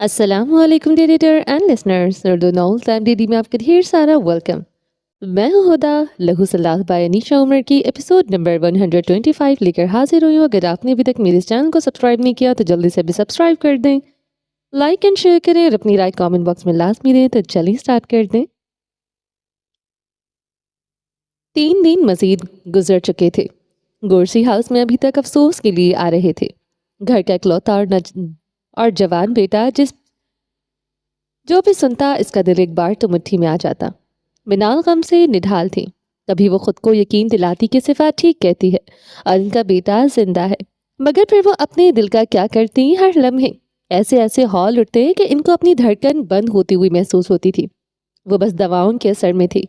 السلام علیکم dear reader and listeners, Urdu novels and D D میں آپ کا ڈھیر سارا ویلکم۔ میں ہوں ہدا لہو صلاح بائی انیشا عمر کی ایپیسوڈ نمبر 125 لے کر حاضر ہوئی ہوں۔ اگر آپ نے ابھی تک میرے اس چینل کو سبسکرائب نہیں کیا تو جلدی سے بھی سبسکرائب کر دیں، لائک اینڈ شیئر کریں اور اپنی رائے کامنٹ باکس میں لازمی دیں۔ تو چلیے اسٹارٹ کر دیں۔ 3 دن مزید گزر چکے تھے۔ گورسی ہاؤس میں ابھی تک افسوس کے لیے آ رہے تھے۔ گھر کا اکلوتا اور جوان بیٹا جو بھی سنتا اس کا دل ایک بار تو مٹھی میں آ جاتا۔ منال غم سے نڈھال تھی۔ کبھی وہ خود کو یقین دلاتی کہ صفات ٹھیک کہتی ہے اور ان کا بیٹا زندہ ہے، مگر پھر وہ اپنے دل کا کیا کرتی؟ ہر لمحے ایسے ہال اٹھتے کہ ان کو اپنی دھڑکن بند ہوتی ہوئی محسوس ہوتی تھی۔ وہ بس دواؤں کے اثر میں تھی۔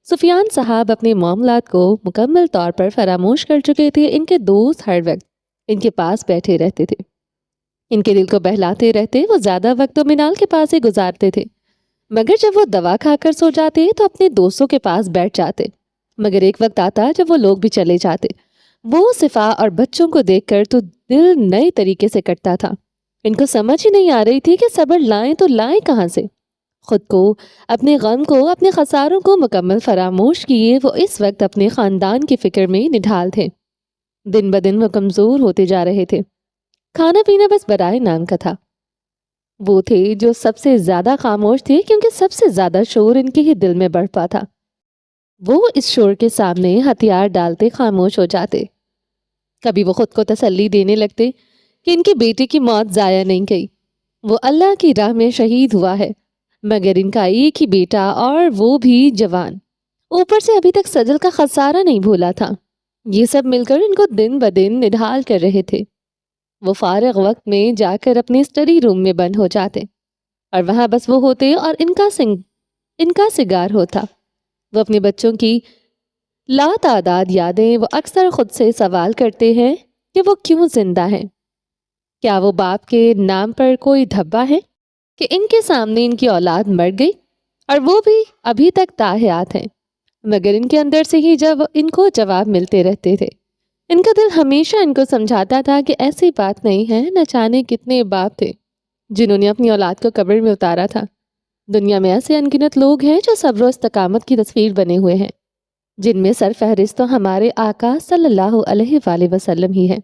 سفیان صاحب اپنے معاملات کو مکمل طور پر فراموش کر چکے تھے۔ ان کے دوست ہر وقت ان کے پاس بیٹھے رہتے تھے، ان کے دل کو بہلاتے رہتے۔ وہ زیادہ وقت تو منال کے پاس ہی گزارتے تھے، مگر جب وہ دوا کھا کر سو جاتے تو اپنے دوستوں کے پاس بیٹھ جاتے۔ مگر ایک وقت آتا جب وہ لوگ بھی چلے جاتے۔ وہ صفا اور بچوں کو دیکھ کر تو دل نئے طریقے سے کٹتا تھا۔ ان کو سمجھ ہی نہیں آ رہی تھی کہ صبر لائیں تو لائیں کہاں سے۔ خود کو، اپنے غم کو، اپنے خساروں کو مکمل فراموش کیے وہ اس وقت اپنے خاندان کی فکر میں نڈھال تھے۔ دن بدن وہ کمزور ہوتے جا رہے تھے۔ کھانا پینا بس برائے نام کا تھا۔ وہ تھے جو سب سے زیادہ خاموش تھے، کیونکہ سب سے زیادہ شور ان کے ہی دل میں بڑھتا تھا۔ وہ اس شور کے سامنے ہتھیار ڈالتے خاموش ہو جاتے۔ کبھی وہ خود کو تسلی دینے لگتے کہ ان کے بیٹے کی موت ضائع نہیں گئی، وہ اللہ کی راہ میں شہید ہوا ہے، مگر ان کا ایک ہی بیٹا اور وہ بھی جوان، اوپر سے ابھی تک سجل کا خسارہ نہیں بھولا تھا۔ یہ سب مل کر ان کو دن بدن نڈھال کر رہے تھے۔ وہ فارغ وقت میں جا کر اپنے اسٹڈی روم میں بند ہو جاتے اور وہاں بس وہ ہوتے اور ان کا سگار ہوتا۔ وہ اپنے بچوں کی لاتعداد یادیں وہ اکثر خود سے سوال کرتے ہیں کہ وہ کیوں زندہ ہیں؟ کیا وہ باپ کے نام پر کوئی دھبا ہے کہ ان کے سامنے ان کی اولاد مر گئی اور وہ بھی ابھی تک تاحیات ہیں؟ مگر ان کے اندر سے ہی جب ان کو جواب ملتے رہتے تھے، ان کا دل ہمیشہ ان کو سمجھاتا تھا کہ ایسی بات نہیں ہے۔ نہ جانے کتنے باپ تھے جنہوں نے اپنی اولاد کو قبر میں اتارا تھا۔ دنیا میں ایسے انگنت لوگ ہیں جو صبر و استقامت کی تصویر بنے ہوئے ہیں، جن میں سر فہرست تو ہمارے آقا صلی اللہ علیہ وآلہ وسلم ہی ہیں،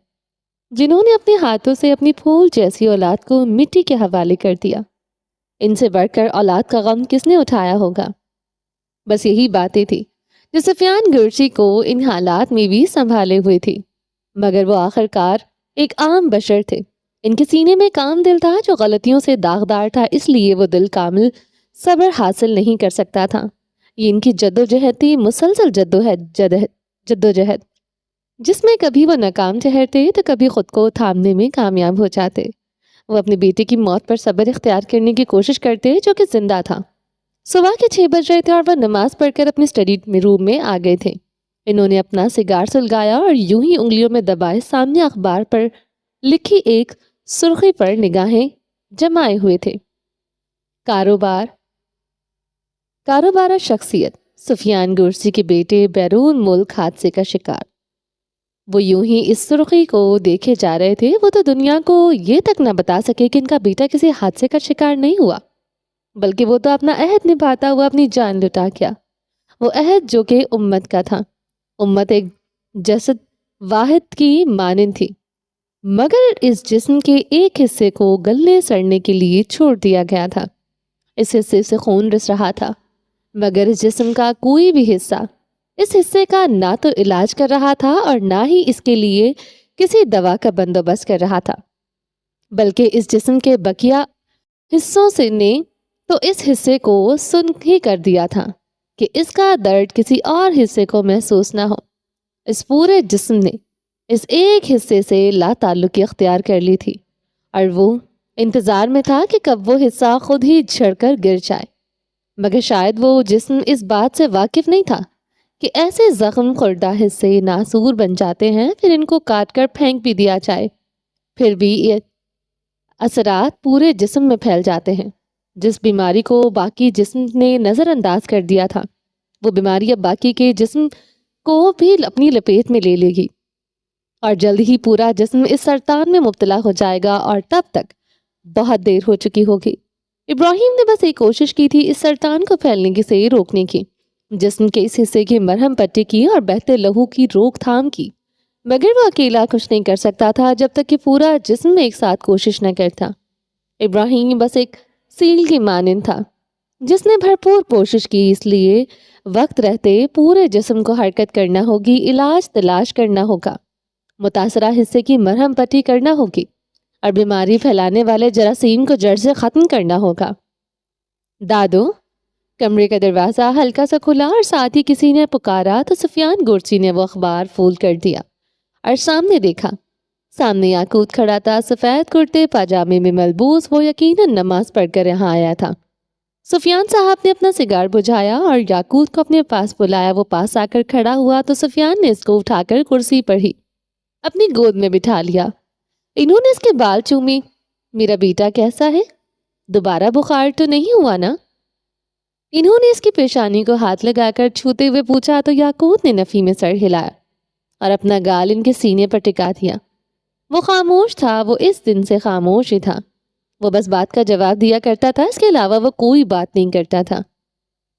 جنہوں نے اپنے ہاتھوں سے اپنی پھول جیسی اولاد کو مٹی کے حوالے کر دیا۔ ان سے بڑھ کر اولاد کا غم کس نے اٹھایا ہوگا؟ بس یہی باتیں تھی جو سفیان گورسی کو ان حالات میں بھی سنبھالے ہوئے تھی، مگر وہ آخرکار ایک عام بشر تھے۔ ان کے سینے میں کام دل تھا جو غلطیوں سے داغدار تھا، اس لیے وہ دل کامل صبر حاصل نہیں کر سکتا تھا۔ یہ ان کی جدوجہد تھی، مسلسل جدوجہد، جس میں کبھی وہ ناکام ٹھہرتے تو کبھی خود کو تھامنے میں کامیاب ہو جاتے۔ وہ اپنے بیٹے کی موت پر صبر اختیار کرنے کی کوشش کرتے جو کہ زندہ تھا۔ صبح کے 6 بج رہے تھے اور وہ نماز پڑھ کر اپنے اسٹڈی روم میں آ گئے تھے۔ انہوں نے اپنا سگار سلگایا اور یوں ہی انگلیوں میں دبائے سامنے اخبار پر لکھی ایک سرخی پر نگاہیں جمائے ہوئے تھے۔ کاروبار شخصیت سفیان گورسی کے بیٹے بیرون ملک حادثے کا شکار۔ وہ یوں ہی اس سرخی کو دیکھے جا رہے تھے۔ وہ تو دنیا کو یہ تک نہ بتا سکے کہ ان کا بیٹا کسی حادثے کا شکار نہیں ہوا، بلکہ وہ تو اپنا عہد نبھاتا ہوا اپنی جان لٹا گیا۔ وہ عہد جو کہ امت کا تھا۔ امت ایک جسد واحد کی مانند تھی، مگر اس جسم کے ایک حصے کو گلنے سڑنے کے لیے چھوڑ دیا گیا تھا۔ اس حصے سے خون رس رہا تھا، مگر اس جسم کا کوئی بھی حصہ اس حصے کا نہ تو علاج کر رہا تھا اور نہ ہی اس کے لیے کسی دوا کا بندوبست کر رہا تھا، بلکہ اس جسم کے بقیہ حصوں سے نے تو اس حصے کو سن ہی کر دیا تھا کہ اس کا درد کسی اور حصے کو محسوس نہ ہو۔ اس پورے جسم نے اس ایک حصے سے لا تعلقی اختیار کر لی تھی اور وہ انتظار میں تھا کہ کب وہ حصہ خود ہی جھڑ کر گر جائے، مگر شاید وہ جسم اس بات سے واقف نہیں تھا کہ ایسے زخم خوردہ حصے ناسور بن جاتے ہیں، پھر ان کو کاٹ کر پھینک بھی دیا جائے پھر بھی یہ اثرات پورے جسم میں پھیل جاتے ہیں۔ جس بیماری کو باقی جسم نے نظر انداز کر دیا تھا، وہ بیماری اب باقی کے جسم کو بھی اپنی لپیٹ میں لے لے گی اور جلد ہی پورا جسم اس سرطان میں مبتلا ہو جائے گا، اور تب تک بہت دیر ہو چکی ہوگی۔ ابراہیم نے بس ایک کوشش کی تھی اس سرطان کو پھیلنے کی سے روکنے کی، جسم کے اس حصے کی مرہم پٹی کی اور بہتے لہو کی روک تھام کی، مگر وہ اکیلا کچھ نہیں کر سکتا تھا جب تک کہ پورا جسم ایک ساتھ کوشش نہ کرتا۔ ابراہیم بس ایک سیل کی مانند تھا جس نے بھرپور کوشش کی، اس لیے وقت رہتے پورے جسم کو حرکت کرنا ہوگی، علاج تلاش کرنا ہوگا، متاثرہ حصے کی مرہم پٹی کرنا ہوگی اور بیماری پھیلانے والے جراثیم کو جڑ سے ختم کرنا ہوگا۔ دادو، کمرے کا دروازہ ہلکا سا کھلا اور ساتھ ہی کسی نے پکارا تو سفیان گورسی نے وہ اخبار فول کر دیا اور سامنے دیکھا۔ سامنے یاقوت کھڑا تھا، سفید کرتے پاجامے میں ملبوس، وہ یقیناً نماز پڑھ کر یہاں آیا تھا۔ سفیان صاحب نے اپنا سگار بجھایا اور یاقوت کو اپنے پاس بلایا۔ وہ پاس آ کر کھڑا ہوا تو سفیان نے اس کو اٹھا کر کرسی پر ہی اپنی گود میں بٹھا لیا۔ انہوں نے اس کے بال چومی۔ میرا بیٹا کیسا ہے؟ دوبارہ بخار تو نہیں ہوا نا؟ انہوں نے اس کی پیشانی کو ہاتھ لگا کر چھوتے ہوئے پوچھا تو یاقوت نے نفی میں سر ہلایا اور اپنا گال ان کے سینے پر ٹکا دیا۔ وہ خاموش تھا، وہ اس دن سے خاموش ہی تھا۔ وہ بس بات کا جواب دیا کرتا تھا، اس کے علاوہ وہ کوئی بات نہیں کرتا تھا۔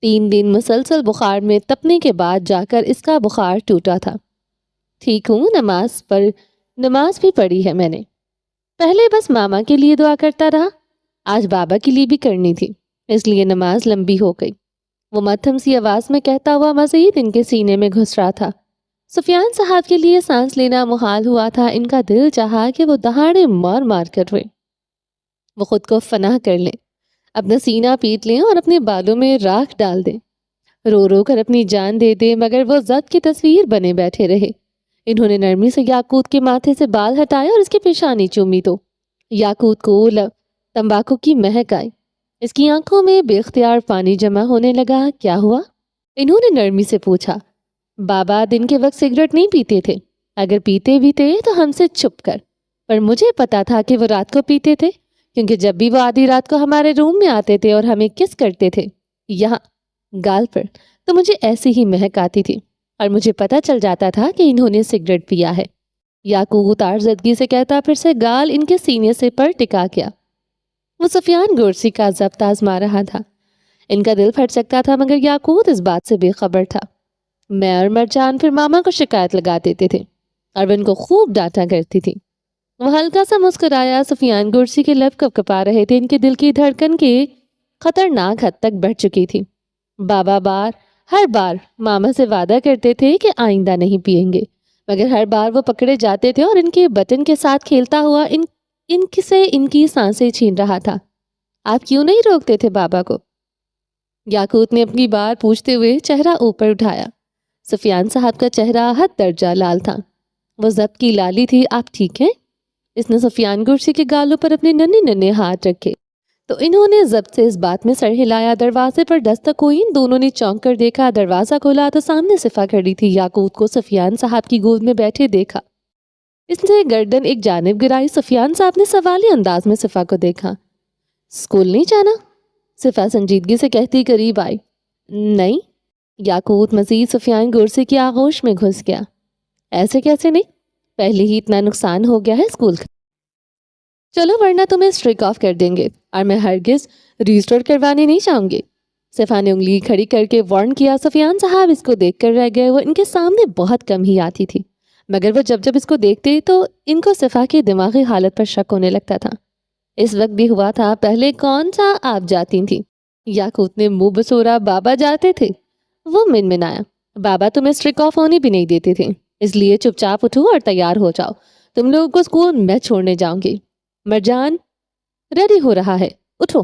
3 دن مسلسل بخار میں تپنے کے بعد جا کر اس کا بخار ٹوٹا تھا۔ ٹھیک ہوں، نماز بھی پڑھی ہے میں نے۔ پہلے بس ماما کے لیے دعا کرتا رہا، آج بابا کے لیے بھی کرنی تھی، اس لیے نماز لمبی ہو گئی۔ وہ مدھم سی آواز میں کہتا ہوا مزید ان کے سینے میں گھس رہا تھا۔ سفیان صاحب کے لیے سانس لینا محال ہوا تھا۔ ان کا دل چاہا کہ وہ دہاڑے مار مار کر روئے، وہ خود کو فنا کر لیں، اپنا سینہ پیٹ لیں اور اپنے بالوں میں راکھ ڈال دیں، رو رو کر اپنی جان دے دیں، مگر وہ ضد کی تصویر بنے بیٹھے رہے۔ انہوں نے نرمی سے یاقوت کے ماتھے سے بال ہٹائے اور اس کی پیشانی چومی تو یاقوت کو تمباکو کی مہک آئی۔ اس کی آنکھوں میں بے اختیار پانی جمع ہونے لگا۔ کیا ہوا؟ انہوں نے نرمی سے پوچھا۔ بابا دن کے وقت سگریٹ نہیں پیتے تھے، اگر پیتے بھی تھے تو ہم سے چھپ کر، پر مجھے پتا تھا کہ وہ رات کو پیتے تھے، کیونکہ جب بھی وہ آدھی رات کو ہمارے روم میں آتے تھے اور ہمیں کس کرتے تھے یہاں گال پر، تو مجھے ایسی ہی مہک آتی تھی اور مجھے پتا چل جاتا تھا کہ انہوں نے سگریٹ پیا ہے۔ یاقوت آرزدگی سے کہتا پھر سے گال ان کے سینے سے پر ٹکا گیا۔ وہ سفیان گورسی کا ضبط آزما رہا تھا۔ ان کا دل پھٹ سکتا تھا، مگر یاقوت اس بات سے بے خبر تھا۔ میں اور مرجان پھر ماما کو شکایت لگا دیتے تھے اور وہ ان کو خوب ڈانٹا کرتی تھی۔ وہ ہلکا سا مسکرایا۔ سفیان گورسی کے لب کپ کپا رہے تھے، ان کے دل کی دھڑکن کے خطرناک حد تک بڑھ چکی تھی۔ بابا ہر بار ماما سے وعدہ کرتے تھے کہ آئندہ نہیں پئیں گے، مگر ہر بار وہ پکڑے جاتے تھے اور ان کے بٹن کے ساتھ کھیلتا ہوا ان کی سانسیں چھین رہا تھا۔ آپ کیوں نہیں روکتے تھے بابا کو؟ یاقوت نے اپنی بار پوچھتے ہوئے چہرہ اوپر اٹھایا۔ سفیان صاحب کا چہرہ حد درجہ لال تھا، وہ ضبط کی لالی تھی۔ آپ ٹھیک ہیں؟ اس نے سفیان گورسی کے گالوں پر اپنے ننھے ننھے ہاتھ رکھے تو انہوں نے ضبط سے اس بات میں سر ہلایا۔ دروازے پر دستک ہوئی، ان دونوں نے چونک کر دیکھا۔ دروازہ کھولا تو سامنے صفا کھڑی تھی۔ یاقوت کو سفیان صاحب کی گود میں بیٹھے دیکھا، اس نے گردن ایک جانب گرائی۔ سفیان صاحب نے سوالی انداز میں صفا کو دیکھا۔ اسکول نہیں جانا؟ صفا سنجیدگی سے کہتی قریب آئی۔ نہیں۔ یاقوت مزید سفیان گورسی کی آغوش میں گھس گیا۔ ایسے کیسے نہیں؟ پہلے ہی اتنا نقصان ہو گیا ہے اسکول کا، چلو ورنہ تمہیں اسٹرک آف کر دیں گے، اور میں ہرگز ریسٹور کروانے نہیں چاہوں گی۔ صفا نے انگلی کھڑی کر کے وارن کیا۔ سفیان صاحب اس کو دیکھ کر رہ گئے۔ وہ ان کے سامنے بہت کم ہی آتی تھی، مگر وہ جب اس کو دیکھتے تو ان کو صفا کی دماغی حالت پر شک ہونے لگتا تھا۔ اس وقت بھی ہوا تھا، پہلے کون سا آپ جاتی تھی؟ یاقوت نے منہ بسورا۔ بابا جاتے تھے۔ وہ منمنایا۔ بابا تمہیں اسٹرک آف ہونے بھی نہیں دیتے تھے، اس لیے چپ چاپ اٹھو اور تیار ہو جاؤ، تم لوگوں کو اسکول میں چھوڑنے جاؤں گی۔ مرجان ریڈی ہو رہا ہے، اٹھو۔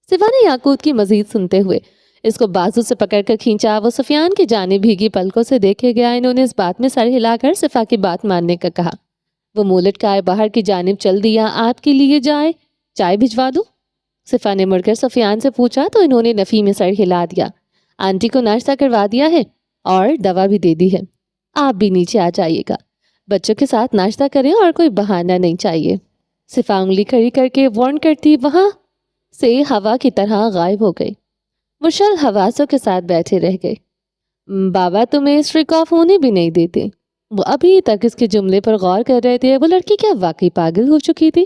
صفا نے یاقوت کی مزید سنتے ہوئے اس کو بازو سے پکڑ کر کھینچا۔ وہ سفیان کی جانب بھیگی پلکوں سے دیکھے گیا۔ انہوں نے اس بات میں سر ہلا کر صفا کی بات ماننے کا کہا۔ وہ منہ لٹکائے باہر کی جانب چل دیا۔ آپ کے لیے چائے بھجوا دوں؟ صفا نے مڑ کر سفیان سے پوچھا تو انہوں نے نفی میں سر ہلا دیا۔ آنٹی کو ناشتہ کروا دیا ہے اور دوا بھی دے دی ہے، آپ بھی نیچے آ جائیے گا، بچوں کے ساتھ ناشتہ کریں اور کوئی بہانہ نہیں چاہیے۔ صفا انگلی کھڑی کر کے وارن کرتی وہاں سے ہوا کی طرح غائب ہو گئی۔ مشل حواسوں کے ساتھ بیٹھے رہ گئے۔ بابا تمہیں اسٹرک آف ہونے بھی نہیں دیتے۔ وہ ابھی تک اس کے جملے پر غور کر رہے تھے۔ وہ لڑکی کیا واقعی پاگل ہو چکی تھی؟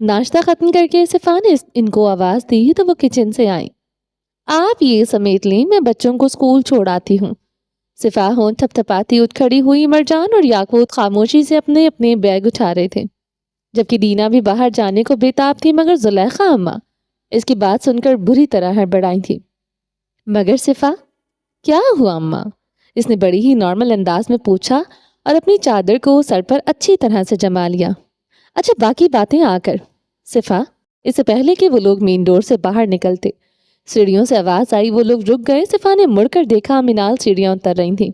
ناشتہ ختم کر کے صفا نے ان کو آواز دی تو وہ کچن سے آئیں۔ آپ یہ سمیٹ لیں، میں بچوں کو اسکول چھوڑ آتی ہوں۔ صفا ہونٹ تھپ تھپاتی اٹھ کھڑی ہوئی۔ مرجان اور یاقوت خاموشی سے اپنے اپنے بیگ اٹھا رہے تھے، جبکہ دینا بھی باہر جانے کو بےتاب تھی، مگر زلیخا اماں اس کی بات سن کر بری طرح ہڑبڑائی تھی۔ مگر صفا، کیا ہوا اماں؟ اس نے بڑی ہی نارمل انداز میں پوچھا اور اپنی چادر کو سر پر اچھی طرح سے جما لیا۔ اچھا باقی باتیں آ کر۔ صفا، اس سے پہلے کہ وہ لوگ مین ڈور سے باہر نکلتے سیڑھیوں سے آواز آئی، وہ لوگ رک گئے۔ صفا نے مڑ کر دیکھا، منال سیڑھیاں اتر رہی تھیں۔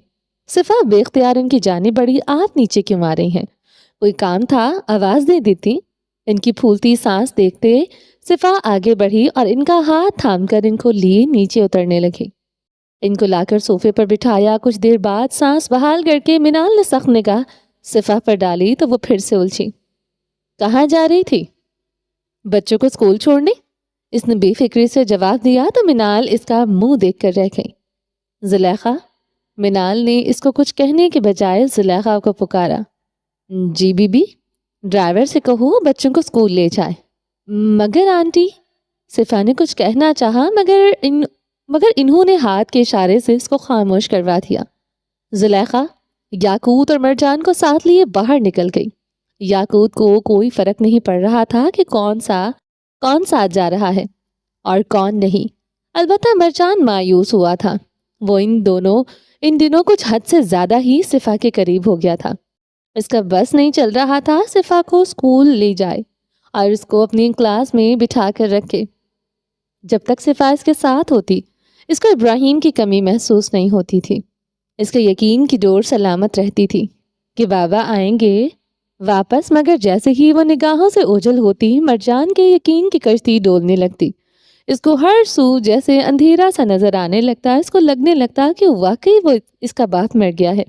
صفا بے اختیار ان کی جانب بڑھی۔ آپ نیچے کیوں آ رہی ہیں؟ کوئی کام تھا؟ آواز دے دیتی۔ ان کی پھولتی سانس دیکھتے صفا آگے بڑھی اور ان کا ہاتھ تھام کر ان کو لیے نیچے اترنے لگی۔ ان کو لا کر صوفے پر بٹھایا۔ کچھ دیر بعد سانس بحال کر کے منال نے سخت نگاہ صفا پر ڈالی تو وہ پھر سے الجھی۔ کہاں جا رہی تھی؟ بچوں کو اسکول چھوڑنے، اس نے بے فکری سے جواب دیا تو منال اس کا منہ دیکھ کر رہ گئی۔ زلیخا، منال نے اس کو کچھ کہنے کے بجائے زلیخا کو پکارا۔ جی بی بی، ڈرائیور سے کہو بچوں کو اسکول لے جائے۔ مگر آنٹی، صفا نے کچھ کہنا چاہا مگر انہوں نے ہاتھ کے اشارے سے اس کو خاموش کروا دیا۔ زلیخا یاقوت اور مرجان کو ساتھ لیے باہر نکل گئی۔ یاقوت کو کوئی فرق نہیں پڑ رہا تھا کہ کون ساتھ جا رہا ہے اور کون نہیں۔ البتہ مرجان مایوس ہوا تھا، وہ ان دنوں کچھ حد سے زیادہ ہی صفا کے قریب ہو گیا تھا۔ اس کا بس نہیں چل رہا تھا صفا کو اسکول لے جائے اور اس کو اپنی کلاس میں بٹھا کر رکھے۔ جب تک صفا اس کے ساتھ ہوتی اس کو ابراہیم کی کمی محسوس نہیں ہوتی تھی۔ اس کے یقین کی ڈور سلامت رہتی تھی کہ بابا آئیں گے واپس، مگر جیسے ہی وہ نگاہوں سے اوجھل ہوتی مرجان کے یقین کی کشتی ڈولنے لگتی۔ اس کو ہر سو جیسے اندھیرا سا نظر آنے لگتا، اس کو لگنے لگتا کہ واقعی وہ اس کا باپ مر گیا ہے۔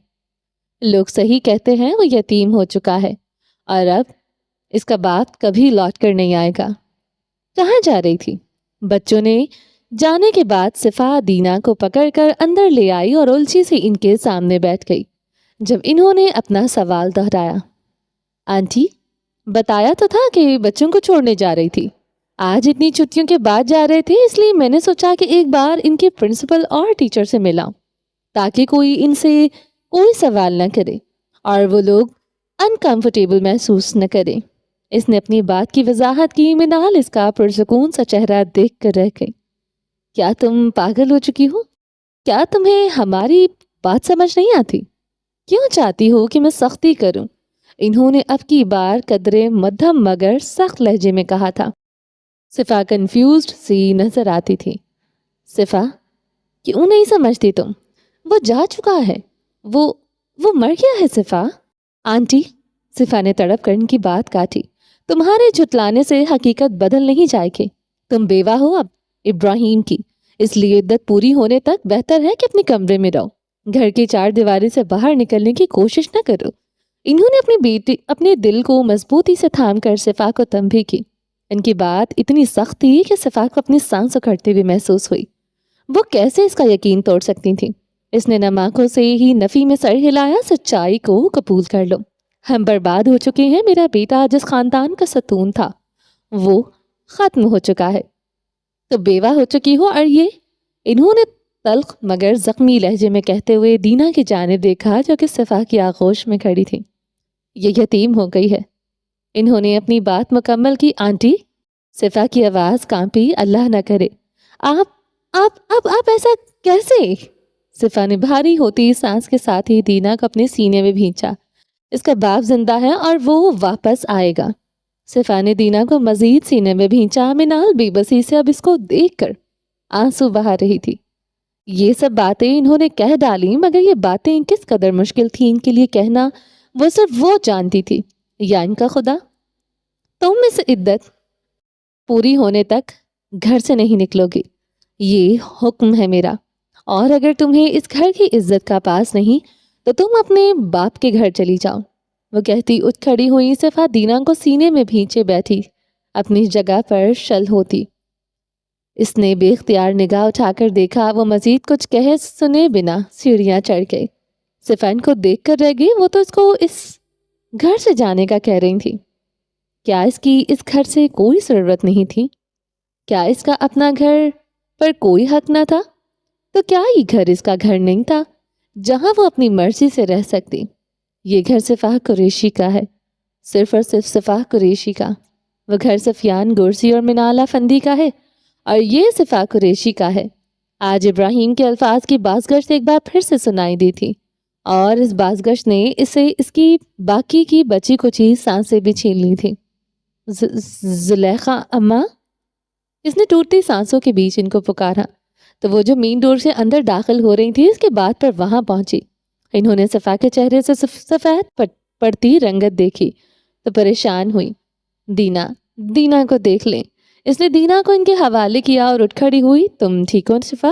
لوگ صحیح کہتے ہیں وہ یتیم ہو چکا ہے اور اب اس کا باپ کبھی لوٹ کر نہیں آئے گا۔ کہاں جا رہی تھی؟ بچوں نے جانے کے بعد صفا دینا کو پکڑ کر اندر لے آئی اور الجھی سے ان کے سامنے بیٹھ گئی۔ جب انہوں نے اپنا سوال دہرایا، آنٹی بتایا تو تھا کہ بچوں کو چھوڑنے جا رہی تھی، آج اتنی چھٹیوں کے بعد جا رہے تھے، اس لیے میں نے سوچا کہ ایک بار ان کے پرنسپل اور ٹیچر سے ملا تاکہ کوئی ان سے کوئی سوال نہ کرے اور وہ لوگ انکمفرٹیبل محسوس نہ کریں۔ اس نے اپنی بات کی وضاحت کی۔ منال اس کا پرسکون سا چہرہ دیکھ کر رہ گئی۔ کیا تم پاگل ہو چکی ہو؟ کیا تمہیں ہماری بات سمجھ نہیں آتی؟ کیوں چاہتی ہو کہ میں سختی کروں؟ انہوں نے اب کی بار قدرے مدھم مگر سخت لہجے میں کہا تھا۔ صفا کنفیوزڈ سی نظر آتی تھی۔ صفا، کیوں نہیں سمجھتی تم؟ وہ جا چکا ہے، وہ مر گیا ہے صفا۔ آنٹی، صفا نے تڑپ کر ان کی بات کاٹی، تمہارے جھٹلانے سے حقیقت بدل نہیں جائے گی۔ تم بیوہ ہو اب ابراہیم کی، اس لیے عدت پوری ہونے تک بہتر ہے کہ اپنے کمرے میں رہو، گھر کی چار دیواری سے باہر نکلنے کی کوشش نہ کرو۔ انہوں نے اپنے دل کو مضبوطی سے تھام کر صفا کو تنبیہ کی۔ ان کی بات اتنی سخت تھی کہ صفا کو اپنی سانس اکھڑتے ہوئے محسوس ہوئی۔ وہ کیسے اس کا یقین توڑ سکتی تھی؟ اس نے نم آنکھوں سے ہی نفی میں سر ہلایا۔ سچائی کو قبول کر لو، ہم برباد ہو چکے ہیں۔ میرا بیٹا جس خاندان کا ستون تھا وہ ختم ہو چکا ہے، تو بیوہ ہو چکی ہو اور یہ، انہوں نے تلخ مگر زخمی لہجے میں کہتے ہوئے دینا کی جانب دیکھا جو کہ صفا کی آغوش میں کھڑی تھی۔ یہ یتیم ہو گئی ہے۔ انہوں نے اپنی بات مکمل کی۔ آنٹی، صفا کی آواز کانپی۔ اللہ نہ کرے، آپ ایسا کیسے؟ صفا نے بھاری ہوتی سانس کے ساتھ ہی دینا کو اپنے سینے میں بھینچا۔ اس کا باپ زندہ ہے اور وہ واپس آئے گا۔ صفا نے دینا کو مزید سینے میں بھینچا۔ منال بے بسی سے اب اس کو دیکھ کر آنسو بہا رہی تھی۔ یہ سب باتیں انہوں نے کہہ ڈالی، مگر یہ باتیں کس قدر مشکل تھی ان کے لیے کہنا وہ صرف وہ جانتی تھی یا ان کا خدا۔ تم اس عدت پوری ہونے تک گھر سے نہیں نکلو گی، یہ حکم ہے میرا، اور اگر تمہیں اس گھر کی عزت کا پاس نہیں تو تم اپنے باپ کے گھر چلی جاؤ۔ وہ کہتی اٹھ کھڑی ہوئی۔ صفا دینا کو سینے میں بھینچے بیٹھی اپنی جگہ پر شل ہوتی۔ اس نے بے اختیار نگاہ اٹھا کر دیکھا، وہ مزید کچھ کہے سنے بنا سیڑھیاں چڑھ گئی۔ صفا ان کو دیکھ کر رہ گئی، وہ تو اس کو اس گھر سے جانے کا کہہ رہی تھی۔ کیا اس کی اس گھر سے کوئی ضرورت نہیں تھی؟ کیا اس کا اپنا گھر پر کوئی حق نہ تھا؟ تو کیا یہ گھر اس کا گھر نہیں تھا جہاں وہ اپنی مرضی سے رہ سکتی؟ یہ گھر صفا قریشی کا ہے، صرف اور صرف صفا قریشی کا۔ وہ گھر سفیان گورسی اور منال افندی کا ہے، اور یہ صفا قریشی کا ہے۔ آج ابراہیم کے الفاظ کی بازگشت ایک بار پھر سے سنائی دی تھی، اور اس بازگشت نے اسے اس کی باقی کی بچی کچی سانسیں بھی چھین لی تھی۔ زلیخا اماں، اس نے ٹوٹتی سانسوں کے بیچ ان کو پکارا تو وہ جو مین ڈور سے اندر داخل ہو رہی تھی اس کے بعد پر وہاں پہنچی۔ انہوں نے صفا کے چہرے سے سفید پڑتی رنگت دیکھی تو پریشان ہوئی۔ دینا کو دیکھ لیں۔ اس نے دینا کو ان کے حوالے کیا اور اٹھ کھڑی ہوئی۔ تم ٹھیک ہو صفا؟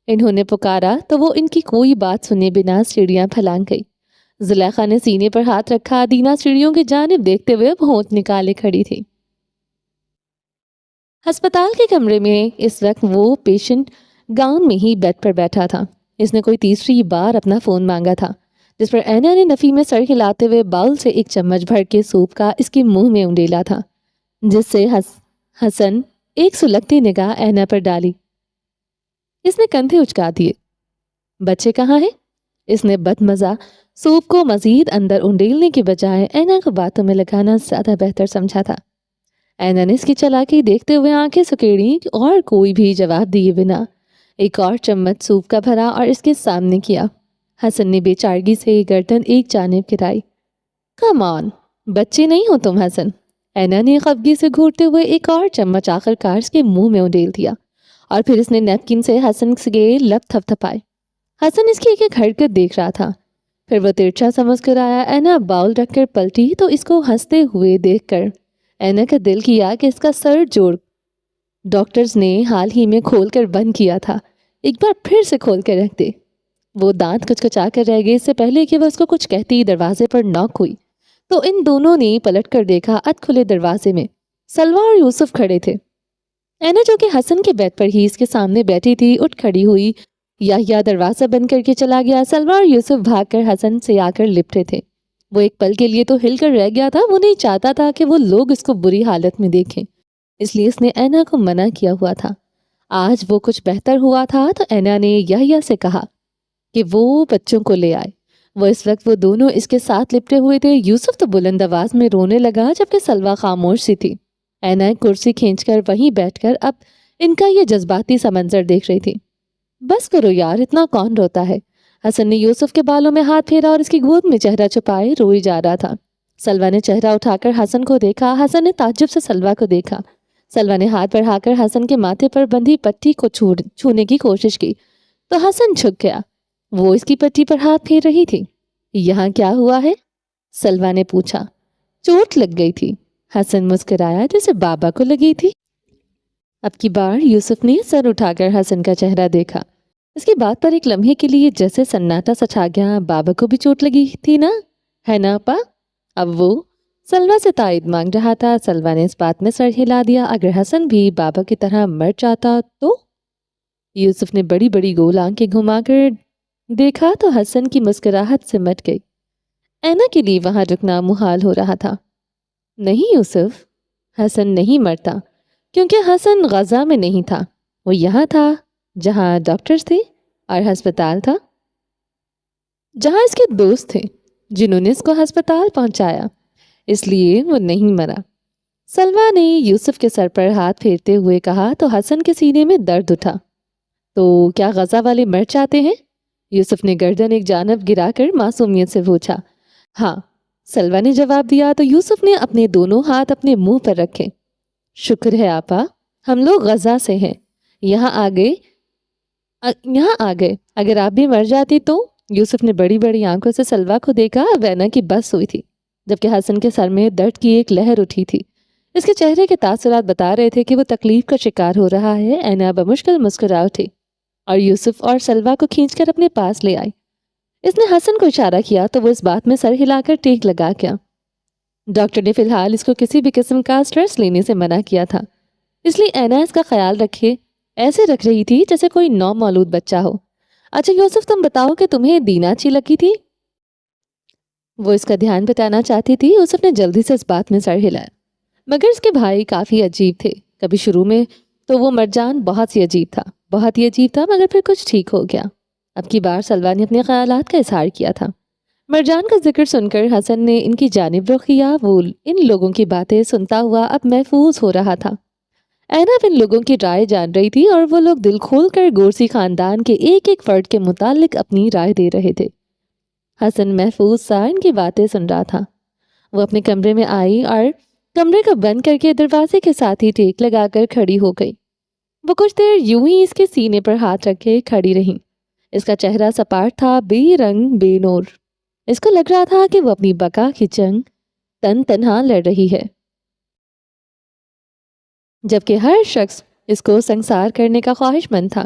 انہوں نے پکارا تو وہ ان کی کوئی بات سنے بنا سیڑھیاں پھلانگ گئی۔ زلیخا نے سینے پر ہاتھ رکھا۔ دینا سیڑھیوں کی جانب دیکھتے ہوئے ہونٹ نکالے کھڑی تھی۔ ہسپتال کے کمرے میں اس وقت وہ پیشنٹ گاؤن میں ہی بیڈ پر بیٹھا تھا۔ اس نے کوئی تیسری بار اپنا فون مانگا تھا، جس پر اینا نے نفی میں سر ہلاتے ہوئے باؤل سے ایک چمچ بھر کے سوپ کا اس کے منہ میں انڈیلا تھا، جس سے حسن ایک سلگتی نگاہ اینا پر ڈالی۔ اس نے کندھے اچکا دیے۔ بچے کہاں ہیں؟ اس نے بدمزہ سوپ کو مزید اندر انڈیلنے کے بجائے اینا کو باتوں میں لگانا زیادہ بہتر سمجھا تھا۔ اینا نے اس کی چالاکی دیکھتے ہوئے آنکھیں سکیڑی اور کوئی بھی جواب دیے بنا ایک اور چمچ سوپ کا بھرا اور اس کے سامنے کیا۔ حسن نے بے چارگی سے گردن ایک جانب گرائی۔ کم آن، بچے نہیں ہو تم حسن۔ اینا نے خفگی سے گھونٹتے ہوئے ایک اور چمچ آخر کار اس کے منہ میں انڈیل دیا اور پھر اس نے نیپکن سے حسن کے لب تھپ تھپائے۔ حسن اس کی ایک حرکت دیکھ رہا تھا، پھر وہ ترچھا سا مسکرایا۔ اینا باؤل رکھ کر پلٹی تو اس کو ہنستے ہوئے دیکھ کر اینا کا دل کیا کہ اس کا سر جوڑ ڈاکٹرز نے حال ہی میں کھول کر بند کیا تھا ایک بار پھر سے کھول کر رکھ دے۔ وہ دانت کچکچا کر رہ گئے۔ اس سے پہلے کہ وہ اس کو کچھ کہتی دروازے پر نوک ہوئی تو ان دونوں نے پلٹ کر دیکھا۔ اد کھلے دروازے میں سلوا اور یوسف کھڑے تھے۔ اینا جو کہ حسن کے بیڈ پر ہی اس کے سامنے بیٹھی تھی اٹھ کھڑی ہوئی۔ یا دروازہ بند کر کے چلا گیا۔ سلوا اور یوسف بھاگ کر حسن سے آ کر لپٹے تھے۔ وہ ایک پل کے لیے تو ہل کر رہ گیا تھا۔ وہ نہیں چاہتا تھا کہ وہ لوگ اس کو بری حالت میں دیکھیں، اس لیے اس نے اینا کو منع کیا ہوا تھا۔ آج وہ کچھ بہتر ہوا تھا تو اینا نے یا سے کہا کہ وہ بچوں کو لے آئے۔ وہ اس وقت وہ دونوں اس کے ساتھ لپٹے ہوئے تھے۔ یوسف تو بلند آواز میں رونے لگا جبکہ سلوا خاموش سی تھی۔ اینا ایک کرسی کھینچ کر وہیں بیٹھ کر اب ان کا یہ جذباتی سا منظر دیکھ رہی تھی۔ بس کرو یار، اتنا کون روتا ہے؟ حسن نے یوسف کے بالوں میں ہاتھ پھیرا اور اس کی گود میں چہرہ چھپائے روئی جا رہا تھا۔ سلوا نے چہرہ اٹھا کر حسن کو دیکھا۔ حسن نے تعجب سے سلوا کو دیکھا۔ سلوا نے ہاتھ بڑھا کر حسن کے ماتھے پر بندھی پٹی کو چھونے کی کوشش کی تو حسن جھک گیا۔ وہ اس کی پٹی پر ہاتھ پھیر رہی تھی۔ یہاں کیا ہوا ہے؟ سلوا نے پوچھا۔ چوٹ لگ گئی تھی، حسن مسکرایا، جیسے بابا کو لگی تھی۔ اب کی بار یوسف نے سر اٹھا کر حسن کا چہرہ دیکھا۔ اس کی بات پر ایک لمحے کے لیے جیسے سناٹا سا چھا گیا۔ بابا کو بھی چوٹ لگی تھی نا، ہے نا پا؟ اب وہ سلوا سے تائید مانگ رہا تھا۔ سلوا نے اس بات میں سر ہلا دیا۔ اگر حسن بھی بابا کی طرح مر جاتا تو؟ یوسف نے بڑی بڑی گول آنکھیں گھما کر دیکھا تو حسن کی مسکراہٹ سے مٹ گئی۔ اینا کے لیے وہاں رکنا محال ہو رہا تھا۔ نہیں یوسف، حسن نہیں مرتا، کیونکہ حسن غزہ میں نہیں تھا، وہ یہاں تھا جہاں ڈاکٹرز تھے اور ہسپتال تھا جہاں اس کے دوست تھے جنہوں نے اس کو ہسپتال پہنچایا، اس لیے وہ نہیں مرا۔ سلوا نے یوسف کے سر پر ہاتھ پھیرتے ہوئے کہا تو حسن کے سینے میں درد اٹھا۔ تو کیا غزہ والے مر جاتے ہیں؟ یوسف نے گردن ایک جانب گرا کر معصومیت سے پوچھا۔ ہاں، سلوا نے جواب دیا تو یوسف نے اپنے دونوں ہاتھ اپنے منہ پر رکھے۔ شکر ہے آپا، ہم لوگ غزہ سے ہیں، یہاں آ گئے۔ اگر آپ بھی مر جاتی تو؟ یوسف نے بڑی بڑی آنکھوں سے سلوا کو دیکھا۔ اینا کی بس ہوئی تھی جبکہ حسن کے سر میں درد کی ایک لہر اٹھی تھی۔ اس کے چہرے کے تاثرات بتا رہے تھے کہ وہ تکلیف کا شکار ہو رہا ہے۔ اینا بمشکل مسکرا اٹھی اور یوسف اور سلوا کو کھینچ کر اپنے پاس لے آئی۔ اس نے حسن کو اشارہ کیا تو وہ اس بات میں سر ہلا کر ٹیک لگا گیا۔ ڈاکٹر نے فی الحال اس کو کسی بھی قسم کا سٹریس لینے سے منع کیا تھا، اس لیے اینا اس کا خیال ایسے رکھ رہی تھی جیسے کوئی نو مولود بچہ ہو۔ اچھا یوسف، تم بتاؤ کہ تمہیں دینا اچھی لگی تھی؟ وہ اس کا دھیان بتانا چاہتی تھی۔ یوسف نے جلدی سے اس بات میں سر ہلایا۔ مگر اس کے بھائی کافی عجیب تھے۔ کبھی شروع میں تو وہ مرجان بہت ہی عجیب تھا مگر پھر کچھ ٹھیک ہو گیا۔ اب کی بار سلویٰ نے اپنے خیالات کا اظہار کیا تھا۔ مرجان کا ذکر سن کر حسن نے ان کی جانب رخ کیا۔ وہ ان لوگوں کی باتیں سنتا ہوا اب محفوظ ہو رہا تھا۔ اینب ان لوگوں کی رائے جان رہی تھی اور وہ لوگ دل کھول کر گورسی خاندان کے ایک ایک فرد کے متعلق اپنی رائے دے رہے تھے۔ حسن محفوظ سا ان کی باتیں سن رہا تھا۔ وہ اپنے کمرے میں آئی اور کمرے کو بند کر کے دروازے کے ساتھ ہی ٹیک لگا کر کھڑی ہو گئی۔ وہ کچھ دیر یوں ہی اس کے سینے پر ہاتھ رکھے کھڑی رہیں۔ اس کا چہرہ سپاٹ تھا، بے رنگ بے نور۔ اس کو لگ رہا تھا کہ وہ اپنی بقا کی جنگ تنہا لڑ رہی ہے، جبکہ ہر شخص اس کو سنگسار کرنے کا خواہش مند تھا۔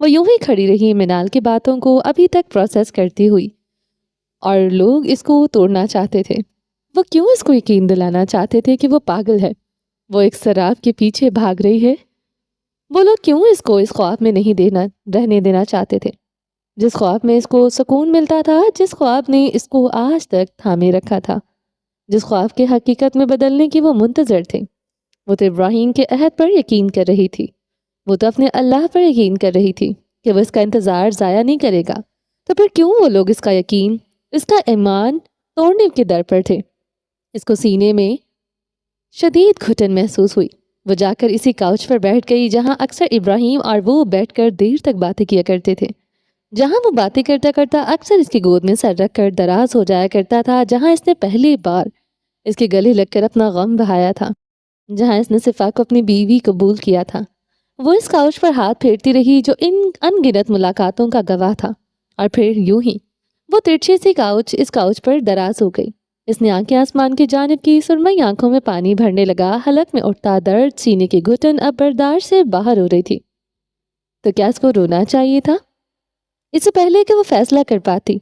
وہ یوں ہی کھڑی رہی منال کی باتوں کو ابھی تک پروسیس کرتی ہوئی، اور لوگ اس کو توڑنا چاہتے تھے۔ وہ کیوں اس کو یقین دلانا چاہتے تھے کہ وہ پاگل ہے، وہ ایک سراب کے پیچھے بھاگ رہی ہے؟ وہ لوگ کیوں اس کو اس خواب میں نہیں رہنے دینا چاہتے تھے جس خواب میں اس کو سکون ملتا تھا، جس خواب نے اس کو آج تک تھامے رکھا تھا، جس خواب کے حقیقت میں بدلنے کی وہ منتظر تھے؟ وہ تو ابراہیم کے عہد پر یقین کر رہی تھی، وہ تو اپنے اللہ پر یقین کر رہی تھی کہ وہ اس کا انتظار ضائع نہیں کرے گا۔ تو پھر کیوں وہ لوگ اس کا یقین، اس کا ایمان توڑنے کے در پر تھے؟ اس کو سینے میں شدید گھٹن محسوس ہوئی۔ وہ جا کر اسی کاؤچ پر بیٹھ گئی جہاں اکثر ابراہیم اور وہ بیٹھ کر دیر تک باتیں کیا کرتے تھے، جہاں وہ باتیں کرتا کرتا اکثر اس کی گود میں سر رکھ کر دراز ہو جایا کرتا تھا، جہاں اس نے پہلی بار اس کے گلے لگ کر اپنا غم بہایا تھا، جہاں اس نے صفا کو اپنی بیوی قبول کیا تھا۔ وہ اس کاؤچ پر ہاتھ پھیرتی رہی جو ان ان گنت ملاقاتوں کا گواہ تھا، اور پھر یوں ہی وہ ترچھی سی اس کاؤچ پر دراز ہو گئی۔ اس نے آنکھیں آسمان کی جانب کی، سرمئی آنکھوں میں پانی بھرنے لگا، حلق میں اٹھتا درد، سینے کی گھٹن اب برداشت سے باہر ہو رہی تھی۔ تو کیا اس کو رونا چاہیے تھا؟ اس سے پہلے کہ وہ فیصلہ کر پاتی،